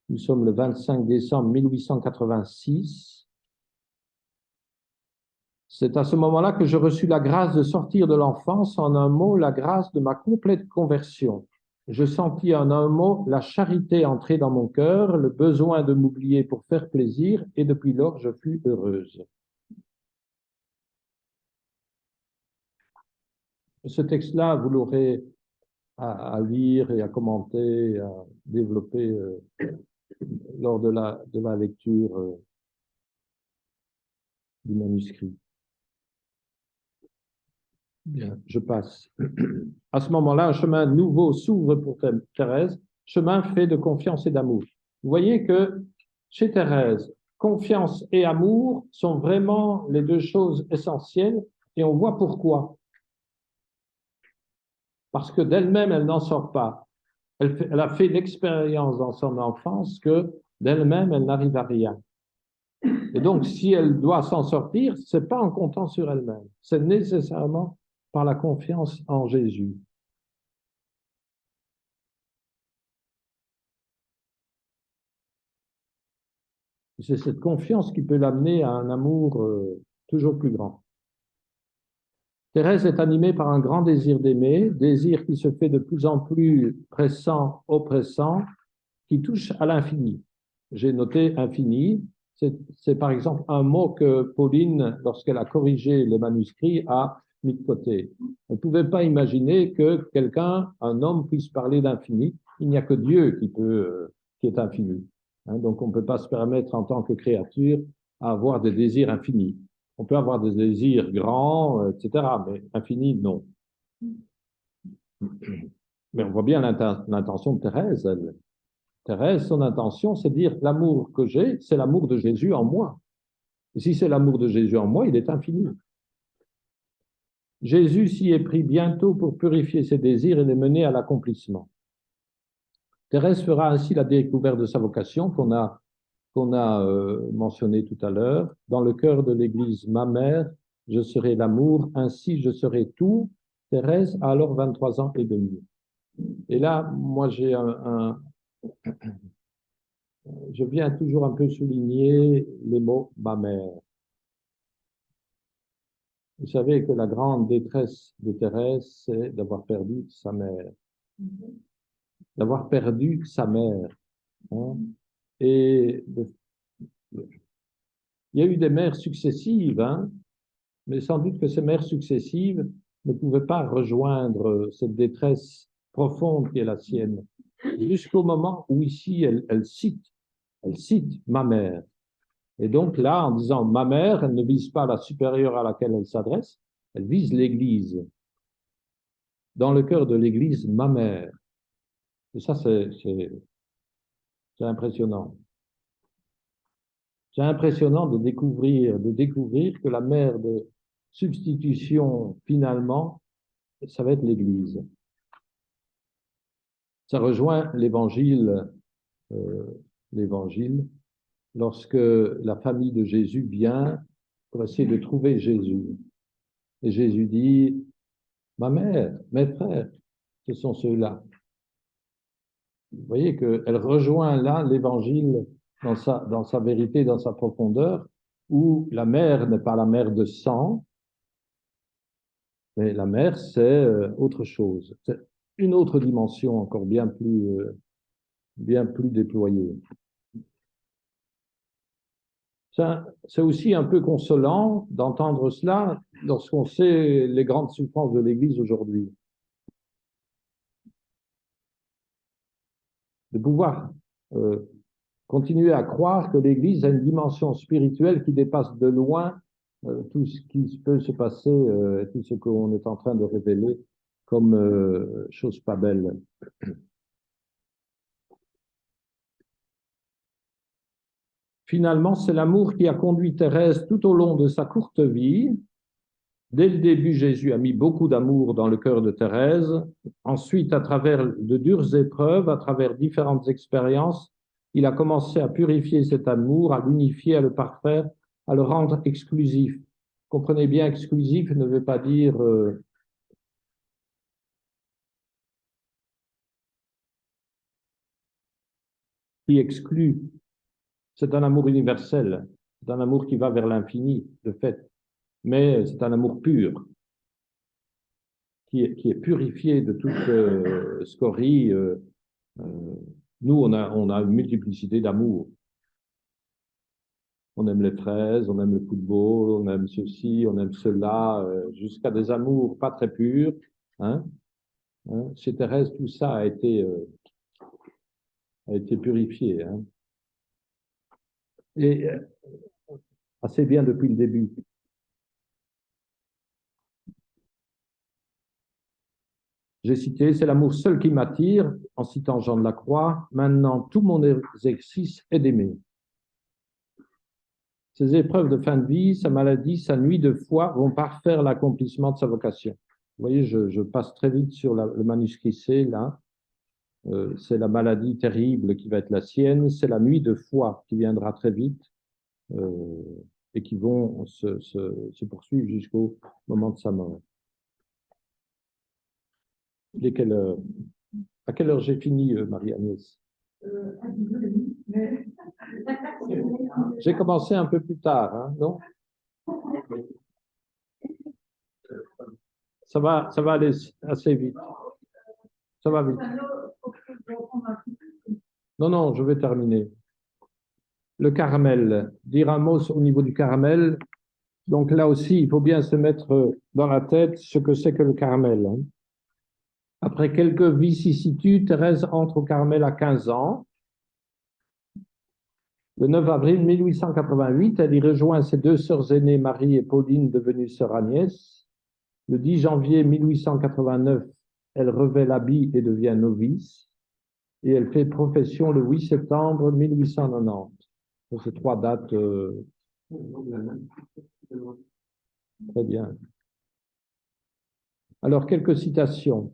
Nous sommes le 25 décembre 1886. C'est à ce moment-là que je reçus la grâce de sortir de l'enfance, en un mot, la grâce de ma complète conversion. Je sentis en un mot la charité entrer dans mon cœur, le besoin de m'oublier pour faire plaisir, et depuis lors, je fus heureuse. Ce texte-là, vous l'aurez à lire et à commenter, à développer lors de la lecture du manuscrit. Bien, je passe. À ce moment-là, un chemin nouveau s'ouvre pour Thérèse, chemin fait de confiance et d'amour. Vous voyez que chez Thérèse, confiance et amour sont vraiment les deux choses essentielles et on voit pourquoi. Parce que d'elle-même, elle n'en sort pas. Elle a fait l'expérience dans son enfance que d'elle-même, elle n'arrive à rien. Et donc, si elle doit s'en sortir, ce n'est pas en comptant sur elle-même, c'est nécessairement par la confiance en Jésus. C'est cette confiance qui peut l'amener à un amour toujours plus grand. Thérèse est animée par un grand désir d'aimer, désir qui se fait de plus en plus pressant, oppressant, qui touche à l'infini. J'ai noté infini, c'est par exemple un mot que Pauline, lorsqu'elle a corrigé les manuscrits, a mis de côté. On ne pouvait pas imaginer que quelqu'un, un homme, puisse parler d'infini. Il n'y a que Dieu qui est infini. Donc on ne peut pas se permettre en tant que créature à avoir des désirs infinis. On peut avoir des désirs grands, etc., mais infinis, non. Mais on voit bien l'intention de Thérèse. Thérèse, son intention, c'est de dire l'amour que j'ai, c'est l'amour de Jésus en moi. Et si c'est l'amour de Jésus en moi, il est infini. Jésus s'y est pris bientôt pour purifier ses désirs et les mener à l'accomplissement. Thérèse fera ainsi la découverte de sa vocation qu'on a mentionné tout à l'heure. Dans le cœur de l'Église, ma mère, je serai l'amour, ainsi je serai tout. Thérèse a alors 23 ans et demi. Et là, moi, je viens toujours un peu souligner les mots ma mère. Vous savez que la grande détresse de Thérèse, c'est d'avoir perdu sa mère. D'avoir perdu sa mère. Hein. Et il y a eu des mères successives, hein, mais sans doute que ces mères successives ne pouvaient pas rejoindre cette détresse profonde qui est la sienne, jusqu'au moment où ici elle cite ma mère. Et donc là, en disant ma mère, elle ne vise pas la supérieure à laquelle elle s'adresse, elle vise l'Église. Dans le cœur de l'Église, ma mère. Et ça, c'est impressionnant. C'est impressionnant de découvrir que la mère de substitution, finalement, ça va être l'Église. Ça rejoint l'évangile lorsque la famille de Jésus vient pour essayer de trouver Jésus. Et Jésus dit, ma mère, mes frères, ce sont ceux-là. Vous voyez qu'elle rejoint là l'Évangile dans sa vérité, dans sa profondeur, où la mère n'est pas la mère de sang, mais la mère, c'est autre chose. C'est une autre dimension encore bien plus déployée. C'est aussi un peu consolant d'entendre cela lorsqu'on sait les grandes souffrances de l'Église aujourd'hui. De pouvoir continuer à croire que l'Église a une dimension spirituelle qui dépasse de loin tout ce qui peut se passer, tout ce qu'on est en train de révéler comme chose pas belle. Finalement, c'est l'amour qui a conduit Thérèse tout au long de sa courte vie. Dès le début, Jésus a mis beaucoup d'amour dans le cœur de Thérèse. Ensuite, à travers de dures épreuves, à travers différentes expériences, il a commencé à purifier cet amour, à l'unifier, à le parfaire, à le rendre exclusif. Comprenez bien, exclusif ne veut pas dire qui exclut. C'est un amour universel. C'est un amour qui va vers l'infini, de fait. Mais c'est un amour pur, qui est purifié de toute scorie. Nous, on a une multiplicité d'amour. On aime les fraises, on aime le football, on aime ceci, on aime cela, jusqu'à des amours pas très purs. Hein, hein. Chez Thérèse, tout ça a été purifié. Hein. Et assez bien depuis le début. J'ai cité, c'est l'amour seul qui m'attire, en citant Jean de la Croix. Maintenant, tout mon exercice est d'aimer. Ses épreuves de fin de vie, sa maladie, sa nuit de foi vont parfaire l'accomplissement de sa vocation. Vous voyez, je passe très vite sur le manuscrit C, là. C'est la maladie terrible qui va être la sienne, c'est la nuit de foi qui viendra très vite et qui vont se poursuivre jusqu'au moment de sa mort. À quelle heure j'ai fini, Marie-Agnès? J'ai commencé un peu plus tard, hein, non? Ça va aller assez vite. Ça va vite. Non, je vais terminer. Le Carmel, dire un mot au niveau du Carmel. Donc là aussi, il faut bien se mettre dans la tête ce que c'est que le Carmel. Hein. Après quelques vicissitudes, Thérèse entre au Carmel à 15 ans. Le 9 avril 1888, elle y rejoint ses deux sœurs aînées, Marie et Pauline, devenues sœurs Agnès. Le 10 janvier 1889, elle revêt l'habit et devient novice. Et elle fait profession le 8 septembre 1890. Ces trois dates. Très bien. Alors, quelques citations.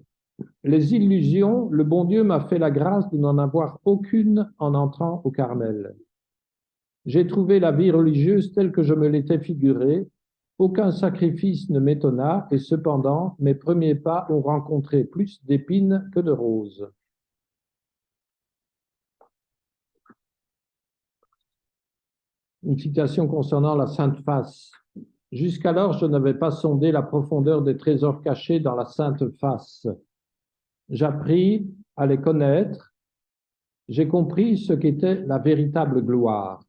Les illusions, le bon Dieu m'a fait la grâce de n'en avoir aucune en entrant au Carmel. J'ai trouvé la vie religieuse telle que je me l'étais figurée. Aucun sacrifice ne m'étonna et cependant, mes premiers pas ont rencontré plus d'épines que de roses. Une citation concernant la Sainte Face. Jusqu'alors, je n'avais pas sondé la profondeur des trésors cachés dans la Sainte Face. J'appris à les connaître. J'ai compris ce qu'était la véritable gloire.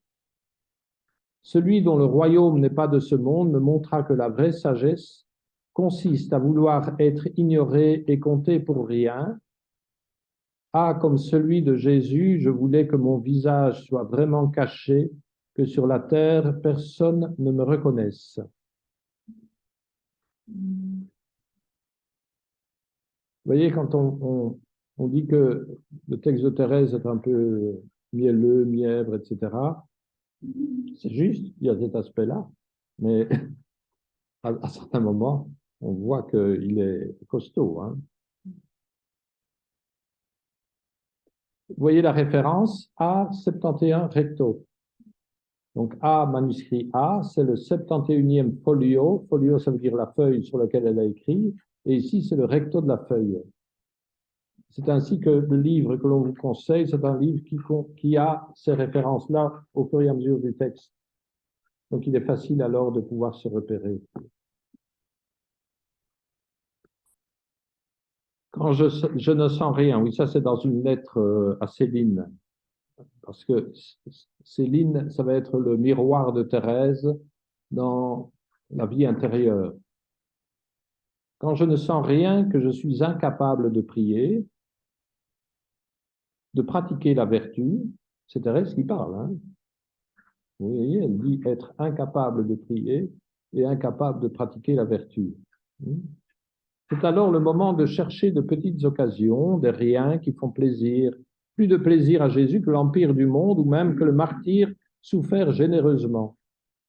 Celui dont le royaume n'est pas de ce monde me montra que la vraie sagesse consiste à vouloir être ignoré et compté pour rien. Ah, comme celui de Jésus, je voulais que mon visage soit vraiment caché, que sur la terre, personne ne me reconnaisse. Vous voyez, quand on dit que le texte de Thérèse est un peu mielleux, mièvre, etc., c'est juste, il y a cet aspect-là, mais à certains moments, on voit qu'il est costaud. Hein. Vous voyez la référence A71 recto. Donc A, manuscrit A, c'est le 71e folio. Folio, ça veut dire la feuille sur laquelle elle a écrit. Et ici, c'est le recto de la feuille. C'est ainsi que le livre que l'on vous conseille, c'est un livre qui a ces références-là au fur et à mesure du texte. Donc, il est facile alors de pouvoir se repérer. Quand je ne sens rien, oui, ça c'est dans une lettre à Céline, parce que Céline, ça va être le miroir de Thérèse dans la vie intérieure. Quand je ne sens rien, que je suis incapable de prier, de pratiquer la vertu, c'est Thérèse qui parle, hein. Vous voyez, elle dit être incapable de prier et incapable de pratiquer la vertu. C'est alors le moment de chercher de petites occasions, des riens qui font plaisir, plus de plaisir à Jésus que l'empire du monde ou même que le martyr souffert généreusement.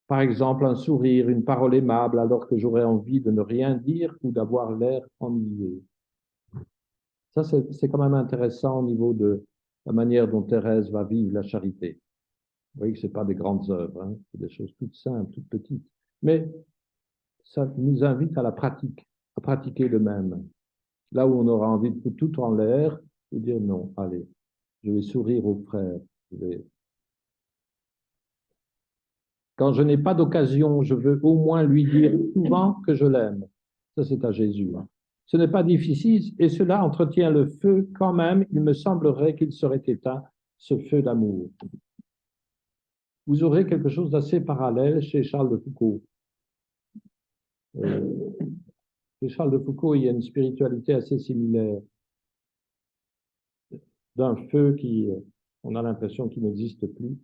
Par exemple, un sourire, une parole aimable alors que j'aurais envie de ne rien dire ou d'avoir l'air ennuyé. Ça, c'est quand même intéressant au niveau de la manière dont Thérèse va vivre la charité. Vous voyez que ce n'est pas des grandes œuvres, hein, c'est des choses toutes simples, toutes petites. Mais ça nous invite à la pratique, à pratiquer de même. Là où on aura envie de foutre tout en l'air, et dire non, allez, je vais sourire aux frères. Quand je n'ai pas d'occasion, je veux au moins lui dire souvent que je l'aime. Ça, c'est à Jésus. Ce n'est pas difficile et cela entretient le feu quand même. Il me semblerait qu'il serait éteint, ce feu d'amour. Vous aurez quelque chose d'assez parallèle chez Charles de Foucault. Chez Charles de Foucault, il y a une spiritualité assez similaire, d'un feu qui, on a l'impression qu'il n'existe plus,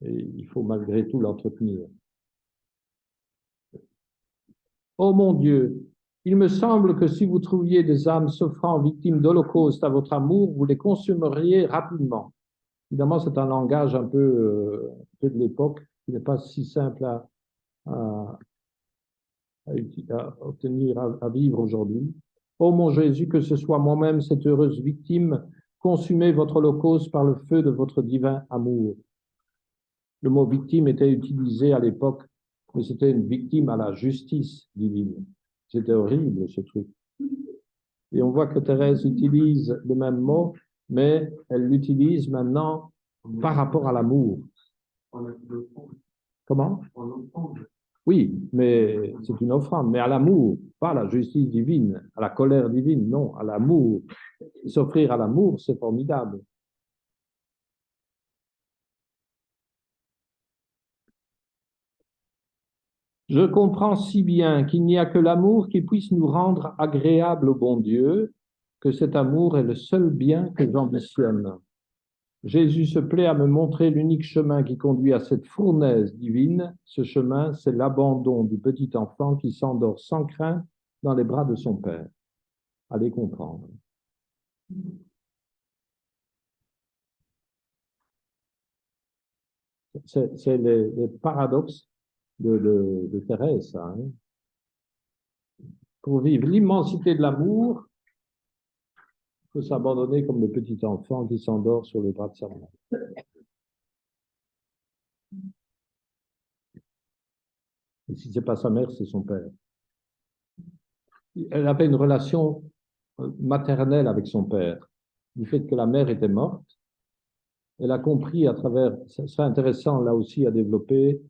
et il faut malgré tout l'entretenir. Oh mon Dieu, il me semble que si vous trouviez des âmes souffrant victimes d'holocauste à votre amour, vous les consumeriez rapidement. Évidemment, c'est un langage un peu de l'époque, qui n'est pas si simple à obtenir, à vivre aujourd'hui. Oh mon Jésus, que ce soit moi-même cette heureuse victime, consumez votre holocauste par le feu de votre divin amour. Le mot victime était utilisé à l'époque, mais c'était une victime à la justice divine. C'était horrible ce truc. Et on voit que Thérèse utilise le même mot, mais elle l'utilise maintenant par rapport à l'amour. Comment? Oui, mais c'est une offrande, mais à l'amour, pas à la justice divine, à la colère divine, non, à l'amour. S'offrir à l'amour, c'est formidable. Je comprends si bien qu'il n'y a que l'amour qui puisse nous rendre agréables au bon Dieu, que cet amour est le seul bien que j'ambitionne. Jésus se plaît à me montrer l'unique chemin qui conduit à cette fournaise divine. Ce chemin, c'est l'abandon du petit enfant qui s'endort sans crainte dans les bras de son Père. Allez comprendre. C'est les paradoxes de Thérèse, ça, hein. Pour vivre l'immensité de l'amour, il faut s'abandonner comme le petit enfant qui s'endort sur les bras de sa mère. Et si ce n'est pas sa mère, c'est son père. Elle avait une relation maternelle avec son père. Du fait que la mère était morte, elle a compris à travers, ce serait intéressant là aussi à développer,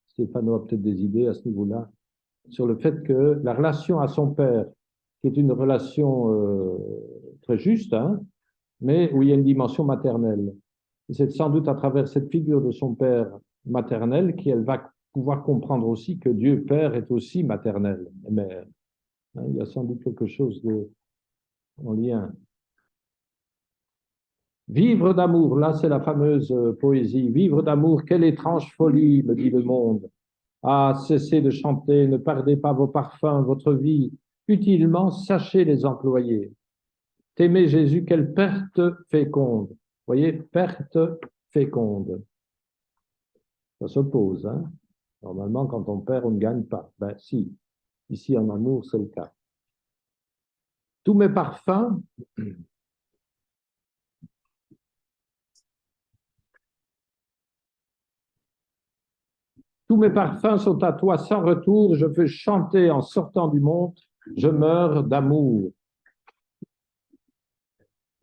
Stéphano a peut-être des idées à ce niveau-là, sur le fait que la relation à son père, qui est une relation très juste, hein, mais où il y a une dimension maternelle. C'est sans doute à travers cette figure de son père maternel qu'elle va pouvoir comprendre aussi que Dieu Père est aussi maternel et mère. Il y a sans doute quelque chose en lien. Vivre d'amour, là c'est la fameuse poésie. Vivre d'amour, quelle étrange folie, me dit le monde. Ah, cessez de chanter, ne perdez pas vos parfums, votre vie. Utilement, sachez les employer. T'aimer Jésus, quelle perte féconde. Vous voyez, perte féconde. Ça s'oppose, hein. Normalement, quand on perd, on ne gagne pas. Ben si, ici en amour, c'est le cas. Tous mes parfums, Tous mes parfums sont à toi sans retour, je veux chanter en sortant du monde, je meurs d'amour.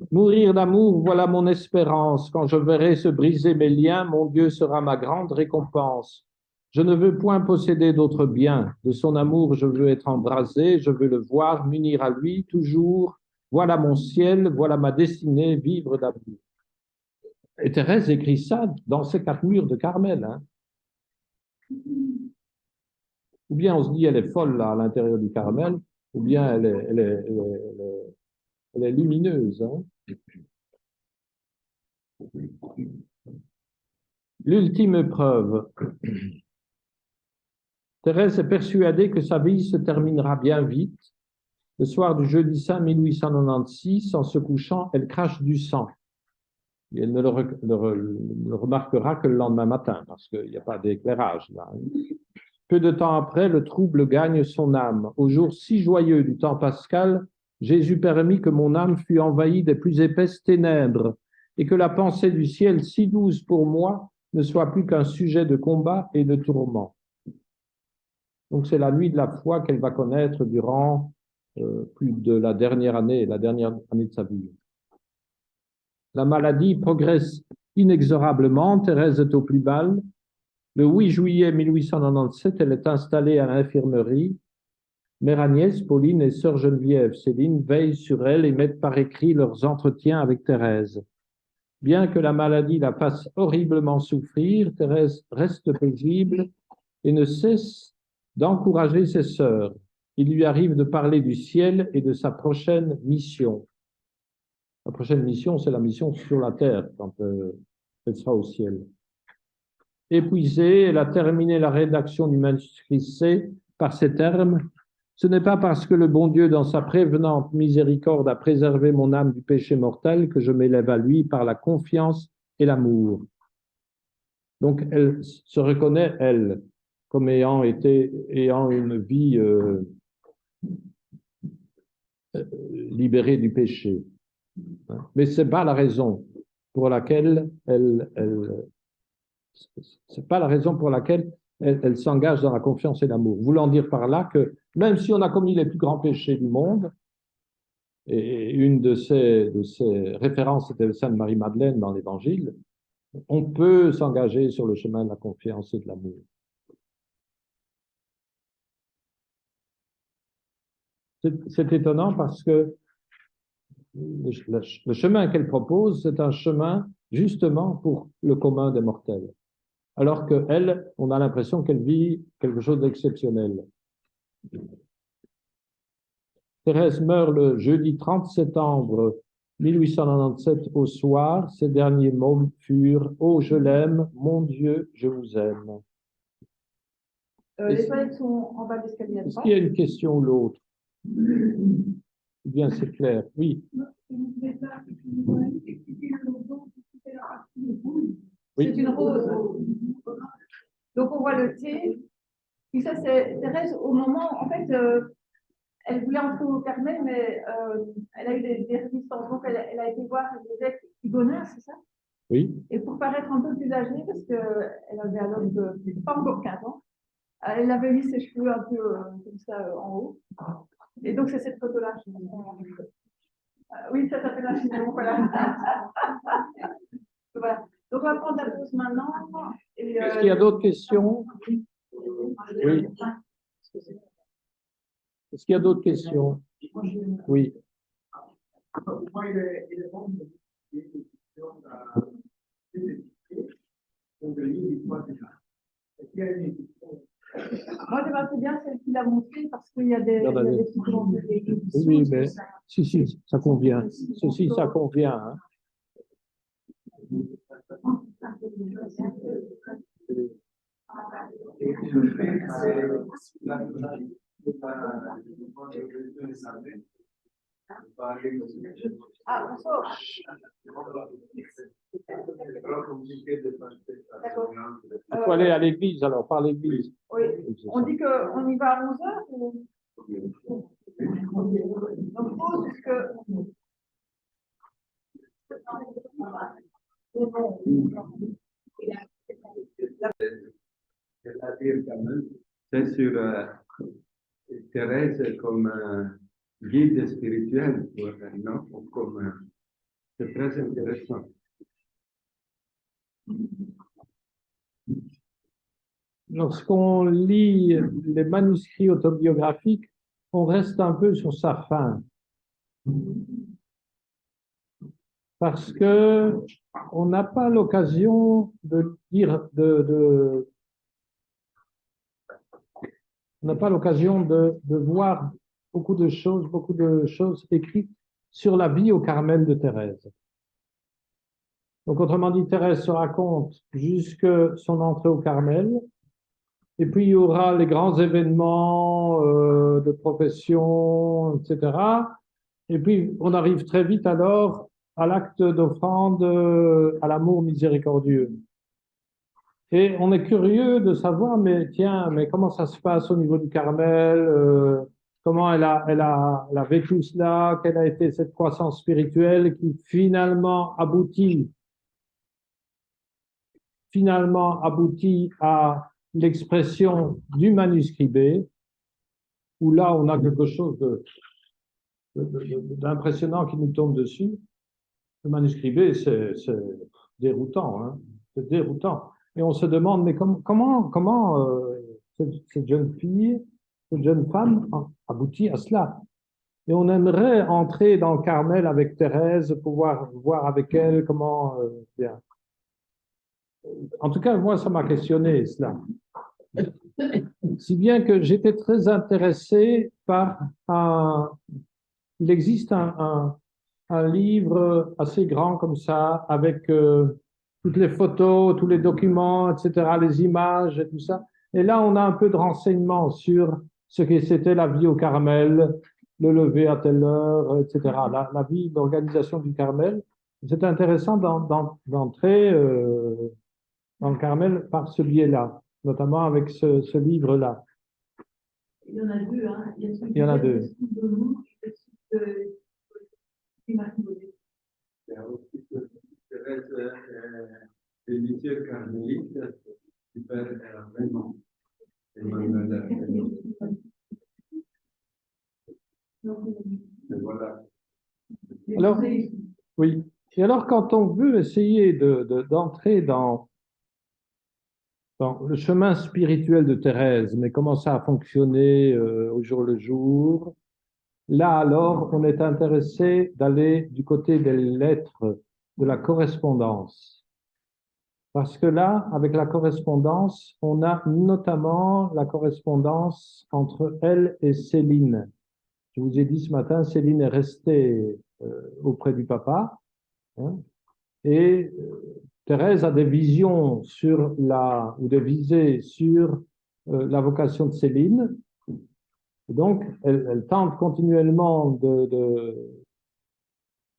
Mourir d'amour, voilà mon espérance. Quand je verrai se briser mes liens, mon Dieu sera ma grande récompense. Je ne veux point posséder d'autres biens. De son amour, je veux être embrasé, je veux le voir, m'unir à lui toujours. Voilà mon ciel, voilà ma destinée, vivre d'amour. Et Thérèse écrit ça dans ses 4 murs de Carmel. Hein. Ou bien on se dit elle est folle là, à l'intérieur du Carmel, ou bien elle est lumineuse. Hein. L'ultime preuve. Thérèse est persuadée que sa vie se terminera bien vite. Le soir du jeudi saint 1896, en se couchant, elle crache du sang. Et elle ne le remarquera que le lendemain matin, parce qu'il n'y a pas d'éclairage là. Peu de temps après, le trouble gagne son âme. Au jour si joyeux du temps pascal, Jésus permit que mon âme fût envahie des plus épaisses ténèbres, et que la pensée du ciel si douce pour moi ne soit plus qu'un sujet de combat et de tourment. Donc c'est la nuit de la foi qu'elle va connaître durant plus de la dernière année de sa vie. La maladie progresse inexorablement, Thérèse est au plus bas. Le 8 juillet 1897, elle est installée à l'infirmerie. Mère Agnès, Pauline et sœur Geneviève, Céline veillent sur elle et mettent par écrit leurs entretiens avec Thérèse. Bien que la maladie la fasse horriblement souffrir, Thérèse reste paisible et ne cesse d'encourager ses sœurs. Il lui arrive de parler du ciel et de sa prochaine mission. La prochaine mission, c'est la mission sur la terre, quand elle sera au ciel. Épuisée, elle a terminé la rédaction du manuscrit C par ces termes. Ce n'est pas parce que le bon Dieu, dans sa prévenante miséricorde, a préservé mon âme du péché mortel que je m'élève à lui par la confiance et l'amour. Donc, elle se reconnaît, elle, comme ayant une vie libérée du péché. Mais ce n'est pas la raison pour laquelle c'est pas la raison pour laquelle elle s'engage dans la confiance et l'amour. Voulant dire par là que même si on a commis les plus grands péchés du monde, et une de ces références était Sainte Marie-Madeleine dans l'Évangile, on peut s'engager sur le chemin de la confiance et de l'amour. C'est étonnant parce que le chemin qu'elle propose, c'est un chemin justement pour le commun des mortels. Alors qu'elle, on a l'impression qu'elle vit quelque chose d'exceptionnel. Thérèse meurt le jeudi 30 septembre 1897 au soir. Ses derniers mots furent « Oh, je l'aime, mon Dieu, je vous aime ». Les toilettes sont en bas de l'escalier. Est-ce qu'il y a une question ou l'autre? Bien, c'est clair. Oui. C'est une rose. Donc on voit le thé. Puis ça, c'est Thérèse, au moment, en fait, elle voulait entrer au Carmel, mais elle a eu des résistances. Donc elle a été voir l'évêque Hugonin, c'est ça? Oui. Et pour paraître un peu plus âgée, parce qu'elle avait alors pas encore 15 ans, elle avait mis ses cheveux un peu comme ça en haut. Et donc c'est cette photo-là. Oui, ça s'appelle un chiffon, voilà. Voilà. Donc on va prendre la pause maintenant. Est-ce qu'il y a d'autres questions? Oui. Est-ce qu'il y a d'autres questions? Oui. Moi, c'est bien celle qu'il a montrée parce qu'il y a des Oui, mais si, ça convient. Ceci, ça convient. Hein. Ah, bonsoir. Il faut aller à l'église, alors, par l'église. Oui, on dit qu'on y va à 11h ou... Donc, pause jusque... c'est-à-dire quand même, c'est sur Thérèse comme guide spirituel pour elle, non? Comme, c'est très intéressant. Lorsqu'on lit les manuscrits autobiographiques, on reste un peu sur sa fin. Parce que on n'a pas l'occasion de dire, on n'a pas l'occasion de voir beaucoup de choses écrites sur la vie au Carmel de Thérèse. Donc, autrement dit, Thérèse se raconte jusque son entrée au Carmel, et puis il y aura les grands événements de profession, etc. Et puis, on arrive très vite alors à l'acte d'offrande à l'amour miséricordieux. Et on est curieux de savoir, mais tiens, mais comment ça se passe au niveau du Carmel, comment elle a vécu cela, quelle a été cette croissance spirituelle qui finalement aboutit à l'expression du manuscrit B, où là on a quelque chose d'impressionnant qui nous tombe dessus. Le manuscrit B, c'est déroutant, hein, c'est déroutant. Et on se demande, mais comment cette jeune fille, cette jeune femme aboutit à cela? Et on aimerait entrer dans le Carmel avec Thérèse, pouvoir voir avec elle comment bien. En tout cas, moi, ça m'a questionné, cela. Si bien que j'étais très intéressé par il existe un livre assez grand comme ça, avec toutes les photos, tous les documents, etc., les images et tout ça. Et là, on a un peu de renseignements sur ce que c'était la vie au Carmel, le lever à telle heure, etc., la vie, l'organisation du Carmel. C'est intéressant d'entrer dans le Carmel par ce biais-là, notamment avec ce livre-là. Il y en a deux, hein. Il y en a deux. Il y a aussi Thérèse des lycées carmélites, super vraiment. Et voilà. Alors, oui. Et alors, quand on veut essayer d'entrer dans le chemin spirituel de Thérèse, mais comment ça a fonctionné au jour le jour, là alors, on est intéressé d'aller du côté des lettres, de la correspondance. Parce que là, avec la correspondance, on a notamment la correspondance entre elle et Céline. Je vous ai dit ce matin, Céline est restée auprès du papa, hein, et Thérèse a des visions sur ou des visées sur la vocation de Céline. Et donc, elle tente continuellement de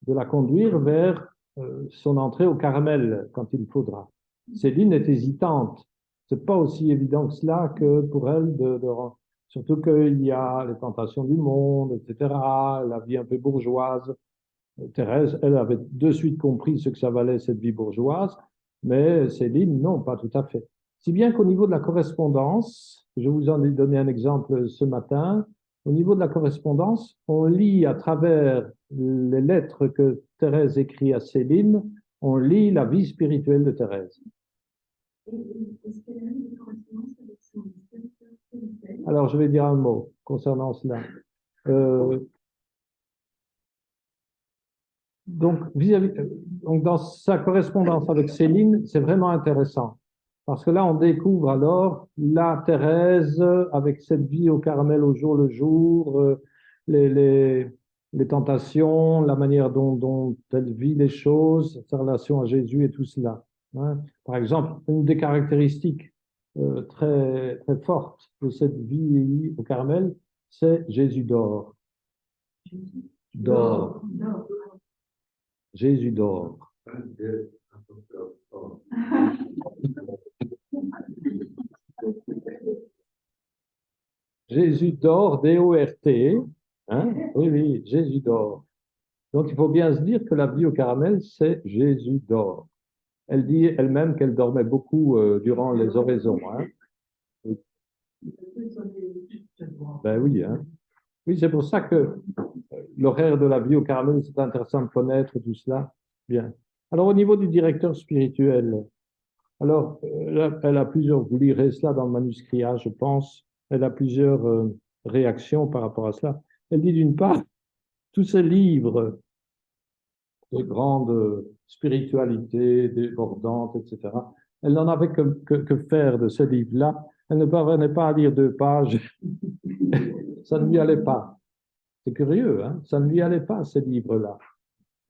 la conduire vers son entrée au Carmel quand il faudra. Céline est hésitante. C'est pas aussi évident que cela que pour elle surtout qu'il y a les tentations du monde, etc., la vie un peu bourgeoise. Thérèse, elle avait de suite compris ce que ça valait cette vie bourgeoise, mais Céline, non, pas tout à fait. Si bien qu'au niveau de la correspondance, je vous en ai donné un exemple ce matin, au niveau de la correspondance, on lit à travers les lettres que Thérèse écrit à Céline, on lit la vie spirituelle de Thérèse. Est-ce qu'elle a eu des correspondances avec son serviteur spirituel? Alors, je vais dire un mot concernant cela. Donc, donc, dans sa correspondance avec Céline, c'est vraiment intéressant. Parce que là, on découvre alors la Thérèse avec cette vie au Carmel au jour le jour, les tentations, la manière dont elle vit les choses, sa relation à Jésus et tout cela. Hein. Par exemple, une des caractéristiques très, très fortes de cette vie au Carmel, c'est Jésus dort. Dort. Jésus dort. Jésus dort, D-O-R-T. Hein? Oui, oui, Jésus dort. Donc, il faut bien se dire que la vie au Carmel, c'est Jésus dort. Elle dit elle-même qu'elle dormait beaucoup durant les oraisons. Hein? Ben oui, hein. Oui, c'est pour ça que l'horaire de la vie au Carmel, c'est intéressant de connaître tout cela. Bien. Alors, au niveau du directeur spirituel, alors, elle a plusieurs, vous lirez cela dans le manuscrit A, je pense, elle a plusieurs réactions par rapport à cela. Elle dit d'une part, tous ces livres de grande spiritualité, débordante, etc., elle n'en avait que faire de ce livre-là. Elle ne parvenait pas à lire 2 pages. Ça ne lui allait pas. C'est curieux, hein? Ça ne lui allait pas, ces livres-là.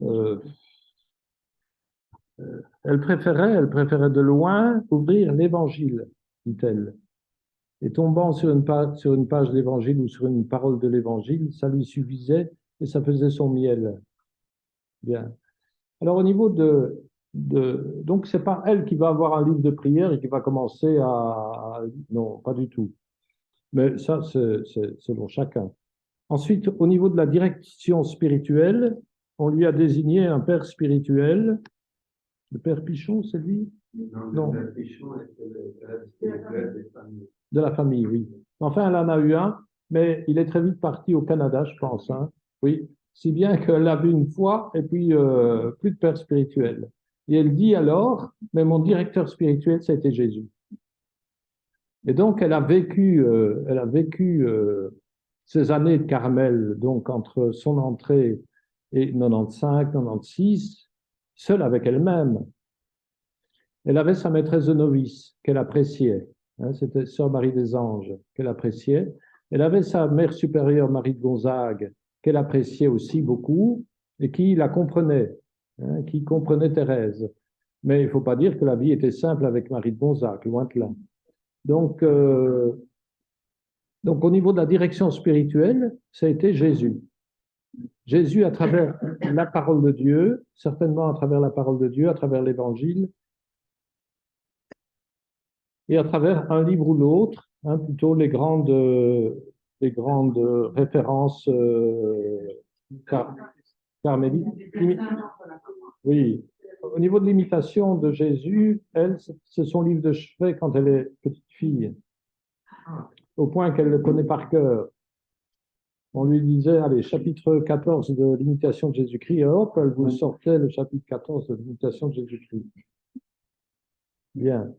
Euh, elle préférait de loin ouvrir l'Évangile, dit-elle. Et tombant sur une page d'Évangile ou sur une parole de l'Évangile, ça lui suffisait et ça faisait son miel. Bien. Alors au niveau donc c'est pas elle qui va avoir un livre de prière et qui va commencer non, pas du tout. Mais ça, c'est selon chacun. Ensuite, au niveau de la direction spirituelle, on lui a désigné un père spirituel. Le père Pichon, c'est lui? Non, le père Pichon était le père spirituel des familles. De la famille, oui. Enfin, elle en a eu un, mais il est très vite parti au Canada, je pense. Hein. Oui, si bien qu'elle l'a vu une fois et puis plus de père spirituel. Et elle dit alors, mais mon directeur spirituel, ça a été Jésus. Et donc, elle a vécu ces années de Carmel, donc entre son entrée et 95, 96, seule avec elle-même. Elle avait sa maîtresse de novice qu'elle appréciait. Hein, c'était Sœur Marie des Anges qu'elle appréciait. Elle avait sa mère supérieure, Marie de Gonzague, qu'elle appréciait aussi beaucoup et qui la comprenait, hein, qui comprenait Thérèse. Mais il ne faut pas dire que la vie était simple avec Marie de Gonzague, loin de là. Donc, au niveau de la direction spirituelle, ça a été Jésus. Jésus, à travers la parole de Dieu, certainement à travers la parole de Dieu, à travers l'Évangile, et à travers un livre ou l'autre, hein, plutôt les grandes références carmélites. Oui. Au niveau de l'imitation de Jésus, elle, c'est son livre de chevet quand elle est petite fille, au point qu'elle le connaît par cœur. On lui disait, allez, chapitre 14 de l'imitation de Jésus-Christ, et hop, elle vous sortait le chapitre 14 de l'imitation de Jésus-Christ. Bien.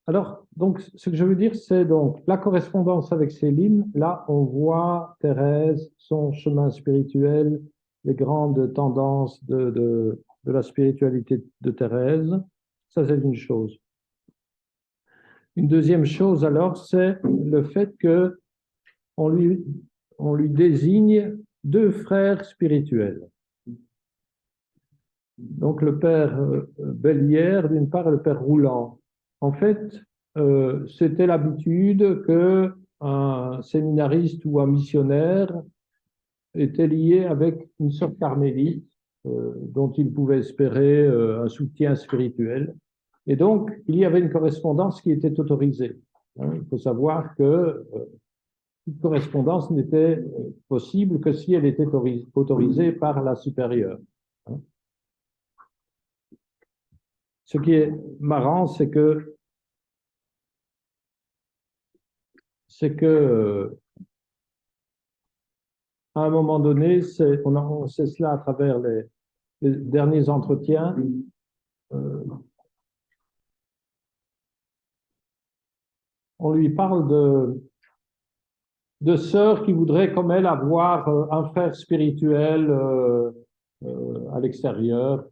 Alors, donc, ce que je veux dire, c'est donc la correspondance avec Céline. Là, on voit Thérèse, son chemin spirituel, les grandes tendances de la spiritualité de Thérèse. Ça, c'est une chose. Une deuxième chose, alors, c'est le fait que on lui désigne 2 frères spirituels. Donc, le père Bellière, d'une part, et le père Roulant. En fait, c'était l'habitude qu'un séminariste ou un missionnaire était lié avec une sœur carmélite dont il pouvait espérer un soutien spirituel. Et donc, il y avait une correspondance qui était autorisée. Hein, il faut savoir que toute correspondance n'était possible que si elle était autorisée par la supérieure. Hein. Ce qui est marrant, c'est que à un moment donné, on sait cela à travers les derniers entretiens. On lui parle de sœurs qui voudraient, comme elle, avoir un frère spirituel à l'extérieur.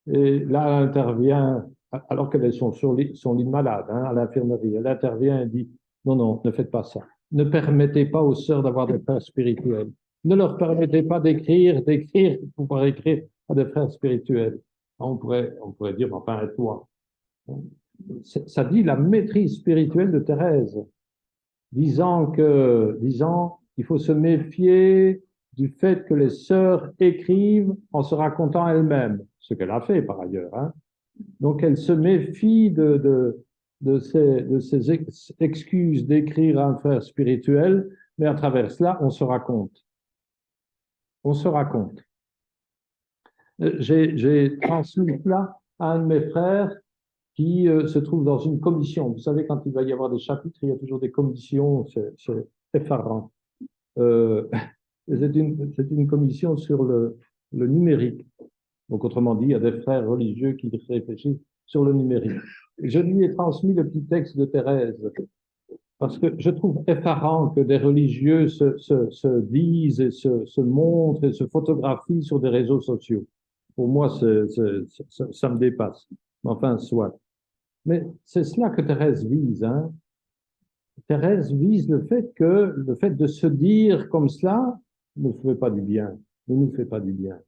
Et là, elle intervient, alors qu'elles sont sur son lit de malade, hein, à l'infirmerie. Elle intervient et dit, non, non, ne faites pas ça. Ne permettez pas aux sœurs d'avoir des frères spirituels. Ne leur permettez pas d'écrire, pour pouvoir écrire à des frères spirituels. On pourrait dire, enfin, et toi. Ça dit la maîtrise spirituelle de Thérèse, disant qu'il faut se méfier du fait que les sœurs écrivent en se racontant elles-mêmes, ce qu'elle a fait par ailleurs. Hein. Donc elle se méfie de ces excuses d'écrire à un frère spirituel, mais à travers cela, on se raconte. On se raconte. J'ai transmis cela à un de mes frères qui se trouve dans une commission. Vous savez, quand il va y avoir des chapitres, il y a toujours des commissions, c'est effarant. C'est une commission sur le numérique. Donc, autrement dit, il y a des frères religieux qui réfléchissent sur le numérique. Je lui ai transmis le petit texte de Thérèse, parce que je trouve effarant que des religieux se disent et se montrent et se photographient sur des réseaux sociaux. Pour moi, ça me dépasse. Enfin, soit. Mais c'est cela que Thérèse vise. Hein. Thérèse vise le fait de se dire comme cela ne fait pas du bien, ne nous fait pas du bien.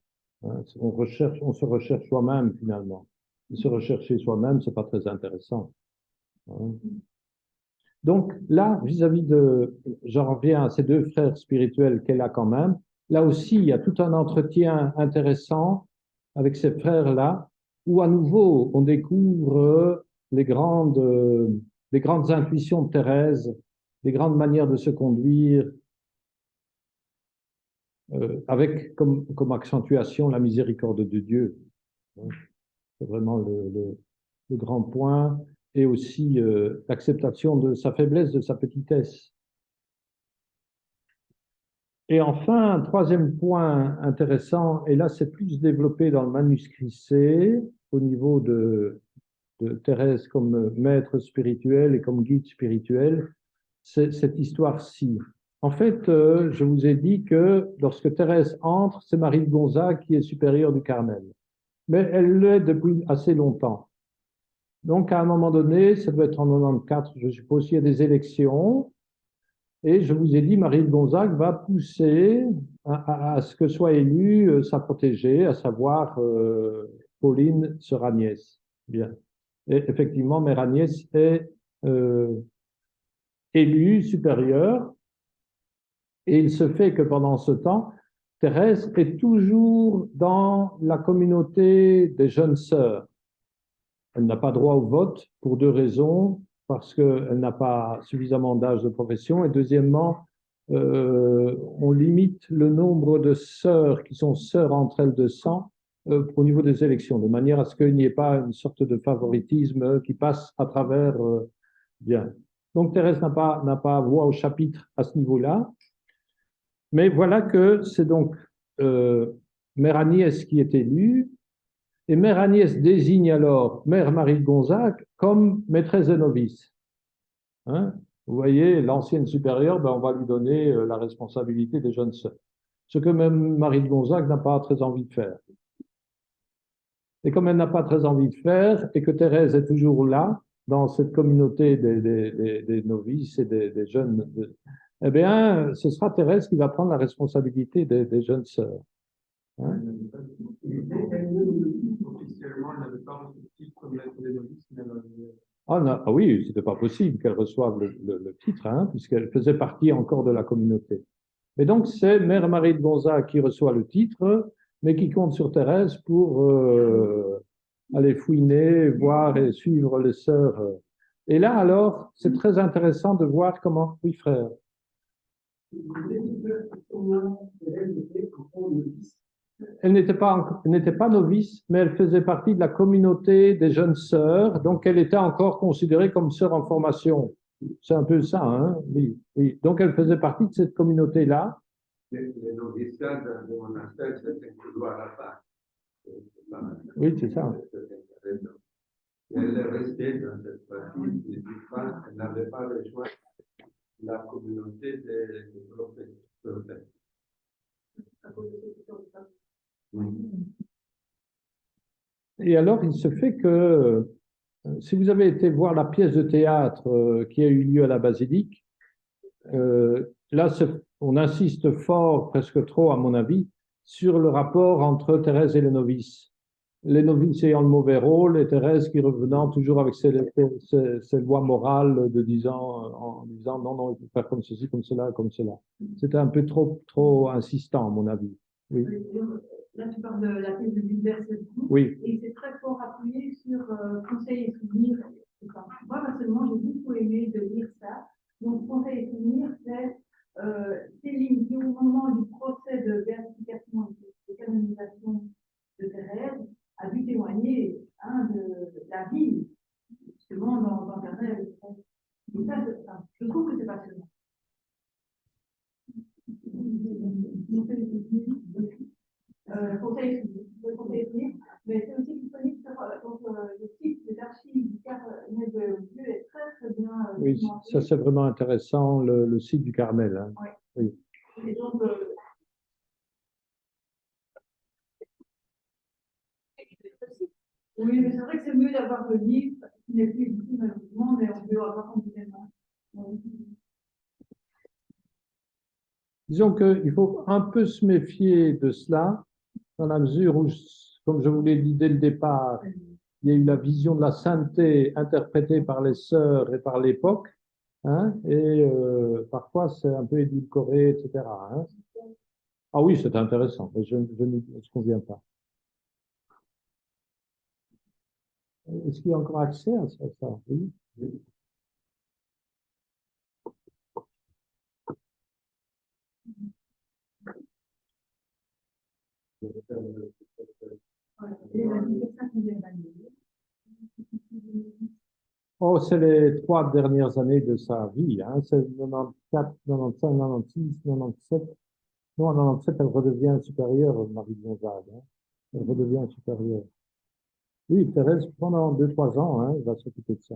Hein. On se recherche soi-même finalement. Et se rechercher soi-même, c'est pas très intéressant. Hein. Donc là, j'en reviens à ces deux frères spirituels qu'elle a quand même. Là aussi, il y a tout un entretien intéressant avec ces frères-là, où à nouveau, on découvre les grandes intuitions de Thérèse, les grandes manières de se conduire, avec comme accentuation la miséricorde de Dieu. C'est vraiment le grand point, et aussi l'acceptation de sa faiblesse, de sa petitesse. Et enfin, un troisième point intéressant, et là c'est plus développé dans le manuscrit C, au niveau de Thérèse comme maître spirituel et comme guide spirituel, c'est cette histoire-ci. En fait, je vous ai dit que lorsque Thérèse entre, c'est Marie de Gonzague qui est supérieure du Carmel. Mais elle l'est depuis assez longtemps. Donc, à un moment donné, ça doit être en 94, je suppose, il y a des élections. Et je vous ai dit, Marie de Gonzague va pousser à ce que soit élue sa protégée, à savoir Pauline Sœur Agnès. Bien. Et effectivement, Mère Agnès est élue supérieure. Et il se fait que pendant ce temps, Thérèse est toujours dans la communauté des jeunes sœurs. Elle n'a pas droit au vote pour deux raisons, parce qu'elle n'a pas suffisamment d'âge de profession, et deuxièmement, on limite le nombre de sœurs qui sont sœurs entre elles de sang au niveau des élections, de manière à ce qu'il n'y ait pas une sorte de favoritisme qui passe à travers bien. Donc Thérèse n'a pas voix au chapitre à ce niveau-là, mais voilà que c'est donc Mère Agnès qui est élue, et Mère Agnès désigne alors Mère Marie de Gonzague comme maîtresse de novice. Hein? Vous voyez, l'ancienne supérieure, ben, on va lui donner la responsabilité des jeunes sœurs. Ce que même Marie de Gonzague n'a pas très envie de faire. Et comme elle n'a pas très envie de faire, et que Thérèse est toujours là, dans cette communauté des novices et des jeunes, eh bien, ce sera Thérèse qui va prendre la responsabilité des jeunes sœurs. Hein? Officiellement, elle n'avait pas reçu le titre de maître des novices, mais elle avait... Ah oui, c'était pas possible qu'elle reçoive le titre, hein, puisqu'elle faisait partie encore de la communauté. Et donc, c'est Mère Marie de Gonzague qui reçoit le titre, mais qui compte sur Thérèse pour aller fouiner, voir et suivre les sœurs. Et là, alors, c'est très intéressant de voir comment... Oui, frère. Elle n'était pas novice, mais elle faisait partie de la communauté des jeunes sœurs, donc elle était encore considérée comme sœur en formation. C'est un peu ça, hein? Oui, oui. Donc elle faisait partie de cette communauté-là. Les noviciats de monastère, c'est un couloir à part. Oui, c'est ça. Et elle est restée dans cette partie, elle n'avait pas rejoint la communauté des prophètes. Et alors, il se fait que, si vous avez été voir la pièce de théâtre qui a eu lieu à la basilique, là, on insiste fort, presque trop à mon avis, sur le rapport entre Thérèse et les novices. Les novices ayant le mauvais rôle et Thérèse qui revenant toujours avec ses lois morales en disant non, il faut faire comme ceci, comme cela, comme cela. C'était un peu trop insistant, à mon avis. Oui. Là, tu parles de la thèse de Gilbert Cesbrook, oui. Et c'est très fort appuyé sur conseil et souvenir. Moi, personnellement, j'ai beaucoup aimé de lire ça. Donc, conseil et souvenir, c'est Céline qui, au moment du procès de béatification et de canonisation de Thérèse, a dû témoigner de la vie Ça, je trouve que c'est passionnant. Conseil, mais c'est aussi disponible sur le site des archives du Carnet de Dieu est très bien. Oui, ça c'est vraiment intéressant, le site du Carmel. Hein. Ouais. Oui. Et donc, oui, mais c'est vrai que c'est mieux d'avoir le livre qui n'est plus ici malheureusement, mais on peut avoir complètement. Disons qu'il faut un peu se méfier de cela, dans la mesure où, comme je vous l'ai dit dès le départ, il y a eu la vision de la sainteté interprétée par les sœurs et par l'époque, hein, et parfois c'est un peu édulcoré, etc. Hein. Ah oui, c'est intéressant, mais je ne conviens pas. Est-ce qu'il y a encore accès à ça? Oui. Oh, c'est les 3 dernières années de sa vie. Hein. C'est 94, 95, 96, 97. Non, en 97, elle redevient supérieure, Marie Gonzague. Hein. Elle redevient supérieure. Oui, Thérèse, pendant 2-3 ans, hein, elle va s'occuper de ça.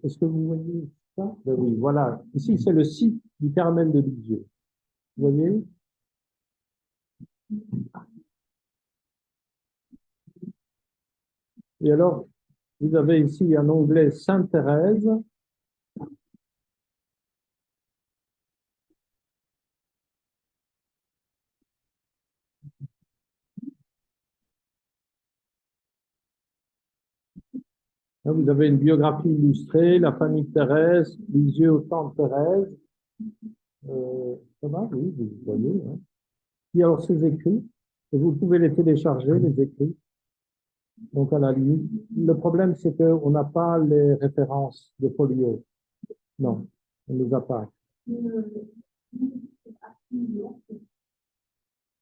Est-ce que vous voyez ça? Ben oui, voilà. Ici, c'est le site du Carmel de Lisieux. Vous voyez? Et alors, vous avez ici un onglet Sainte-Thérèse. Vous avez une biographie illustrée, la famille de Thérèse, Lisieux au temps de Thérèse. Ça va, oui, vous voyez. Hein. Et alors, ces écrits, et vous pouvez les télécharger, les écrits. Donc, à la limite, le problème, c'est qu'on n'a pas les références de folio. Non, on ne les a pas.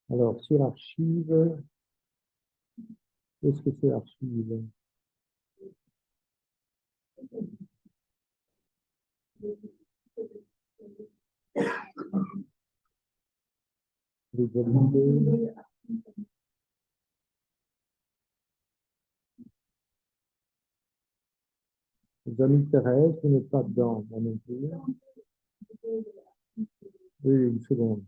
Alors, sur archive, qu'est-ce que c'est archive? Visualiser. Les amis de Thérèse, vous n'êtes pas dedans, moi non plus. Oui, une seconde.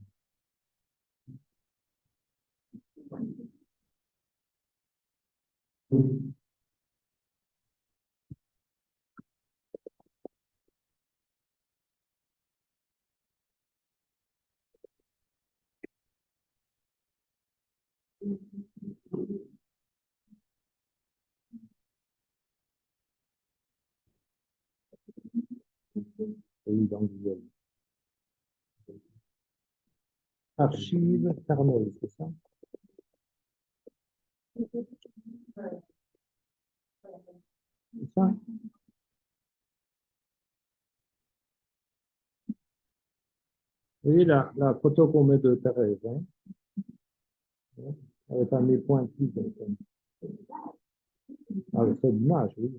Oui, dans Google. Archive Carmel, c'est ça? C'est ça? Oui, la photo qu'on met de Thérèse, hein, avec un nez pointu. Avec cette image, oui.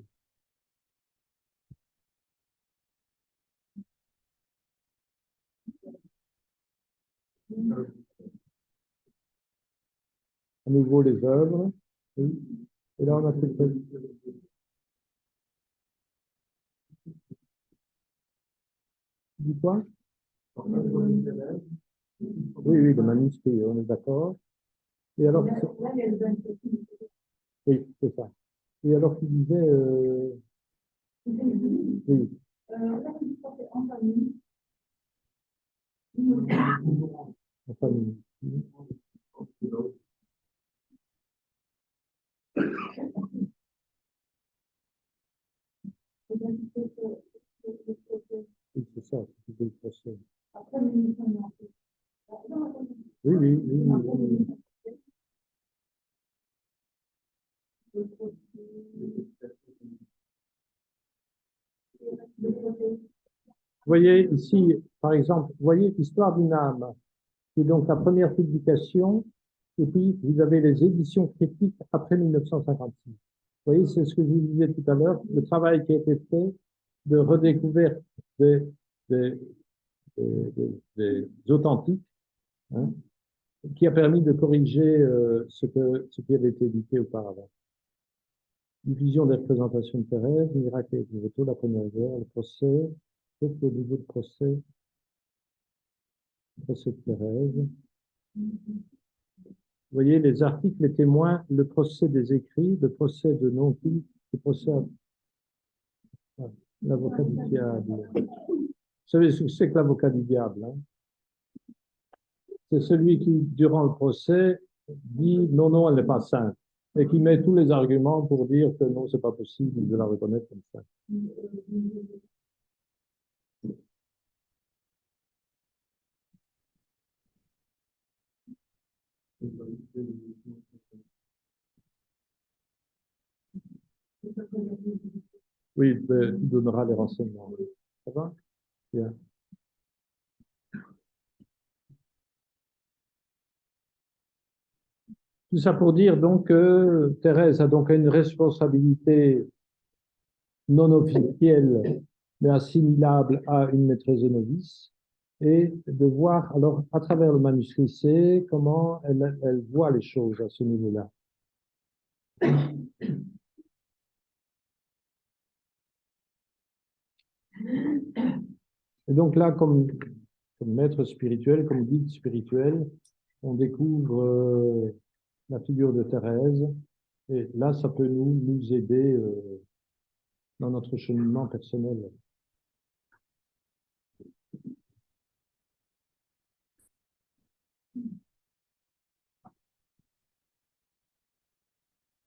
À nouveau, les œuvres. Oui. Et là, on a fait du quoi? Oui, oui, le manuscrit, on est d'accord. Et alors, oui, c'est ça. Et alors, tu disais, oui. En famille. Oui, c'est ça, c'est le procès. Oui, oui, oui, oui, oui. Vous voyez ici, par exemple, vous voyez Histoire d'une âme, qui est donc la première publication, et puis vous avez les éditions critiques après 1956. Vous voyez, c'est ce que je vous disais tout à l'heure, le travail qui a été fait de redécouverte des, des, des authentiques, hein, qui a permis de corriger ce qui avait été édité auparavant. Division des représentations de Thérèse, miracle et Nouveauté, la première guerre, le procès, le niveau de procès, le procès de Thérèse. Vous voyez, les articles, les témoins, le procès des écrits, le procès de non-dit, le procès à l'avocat du diable. Vous savez ce que c'est que l'avocat du diable, hein? C'est celui qui, durant le procès, dit non, non, elle n'est pas sainte, et qui met tous les arguments pour dire que non, c'est pas possible de la reconnaître comme sainte. Oui, tu donneras les renseignements. Ça va? Bien. Tout ça pour dire donc que Thérèse a donc une responsabilité non officielle, mais assimilable à une maîtresse de novice, et de voir alors à travers le manuscrit C comment elle voit les choses à ce niveau-là. Et donc là, comme maître spirituel, comme guide spirituel, on découvre la figure de Thérèse, et là, ça peut nous aider dans notre cheminement personnel.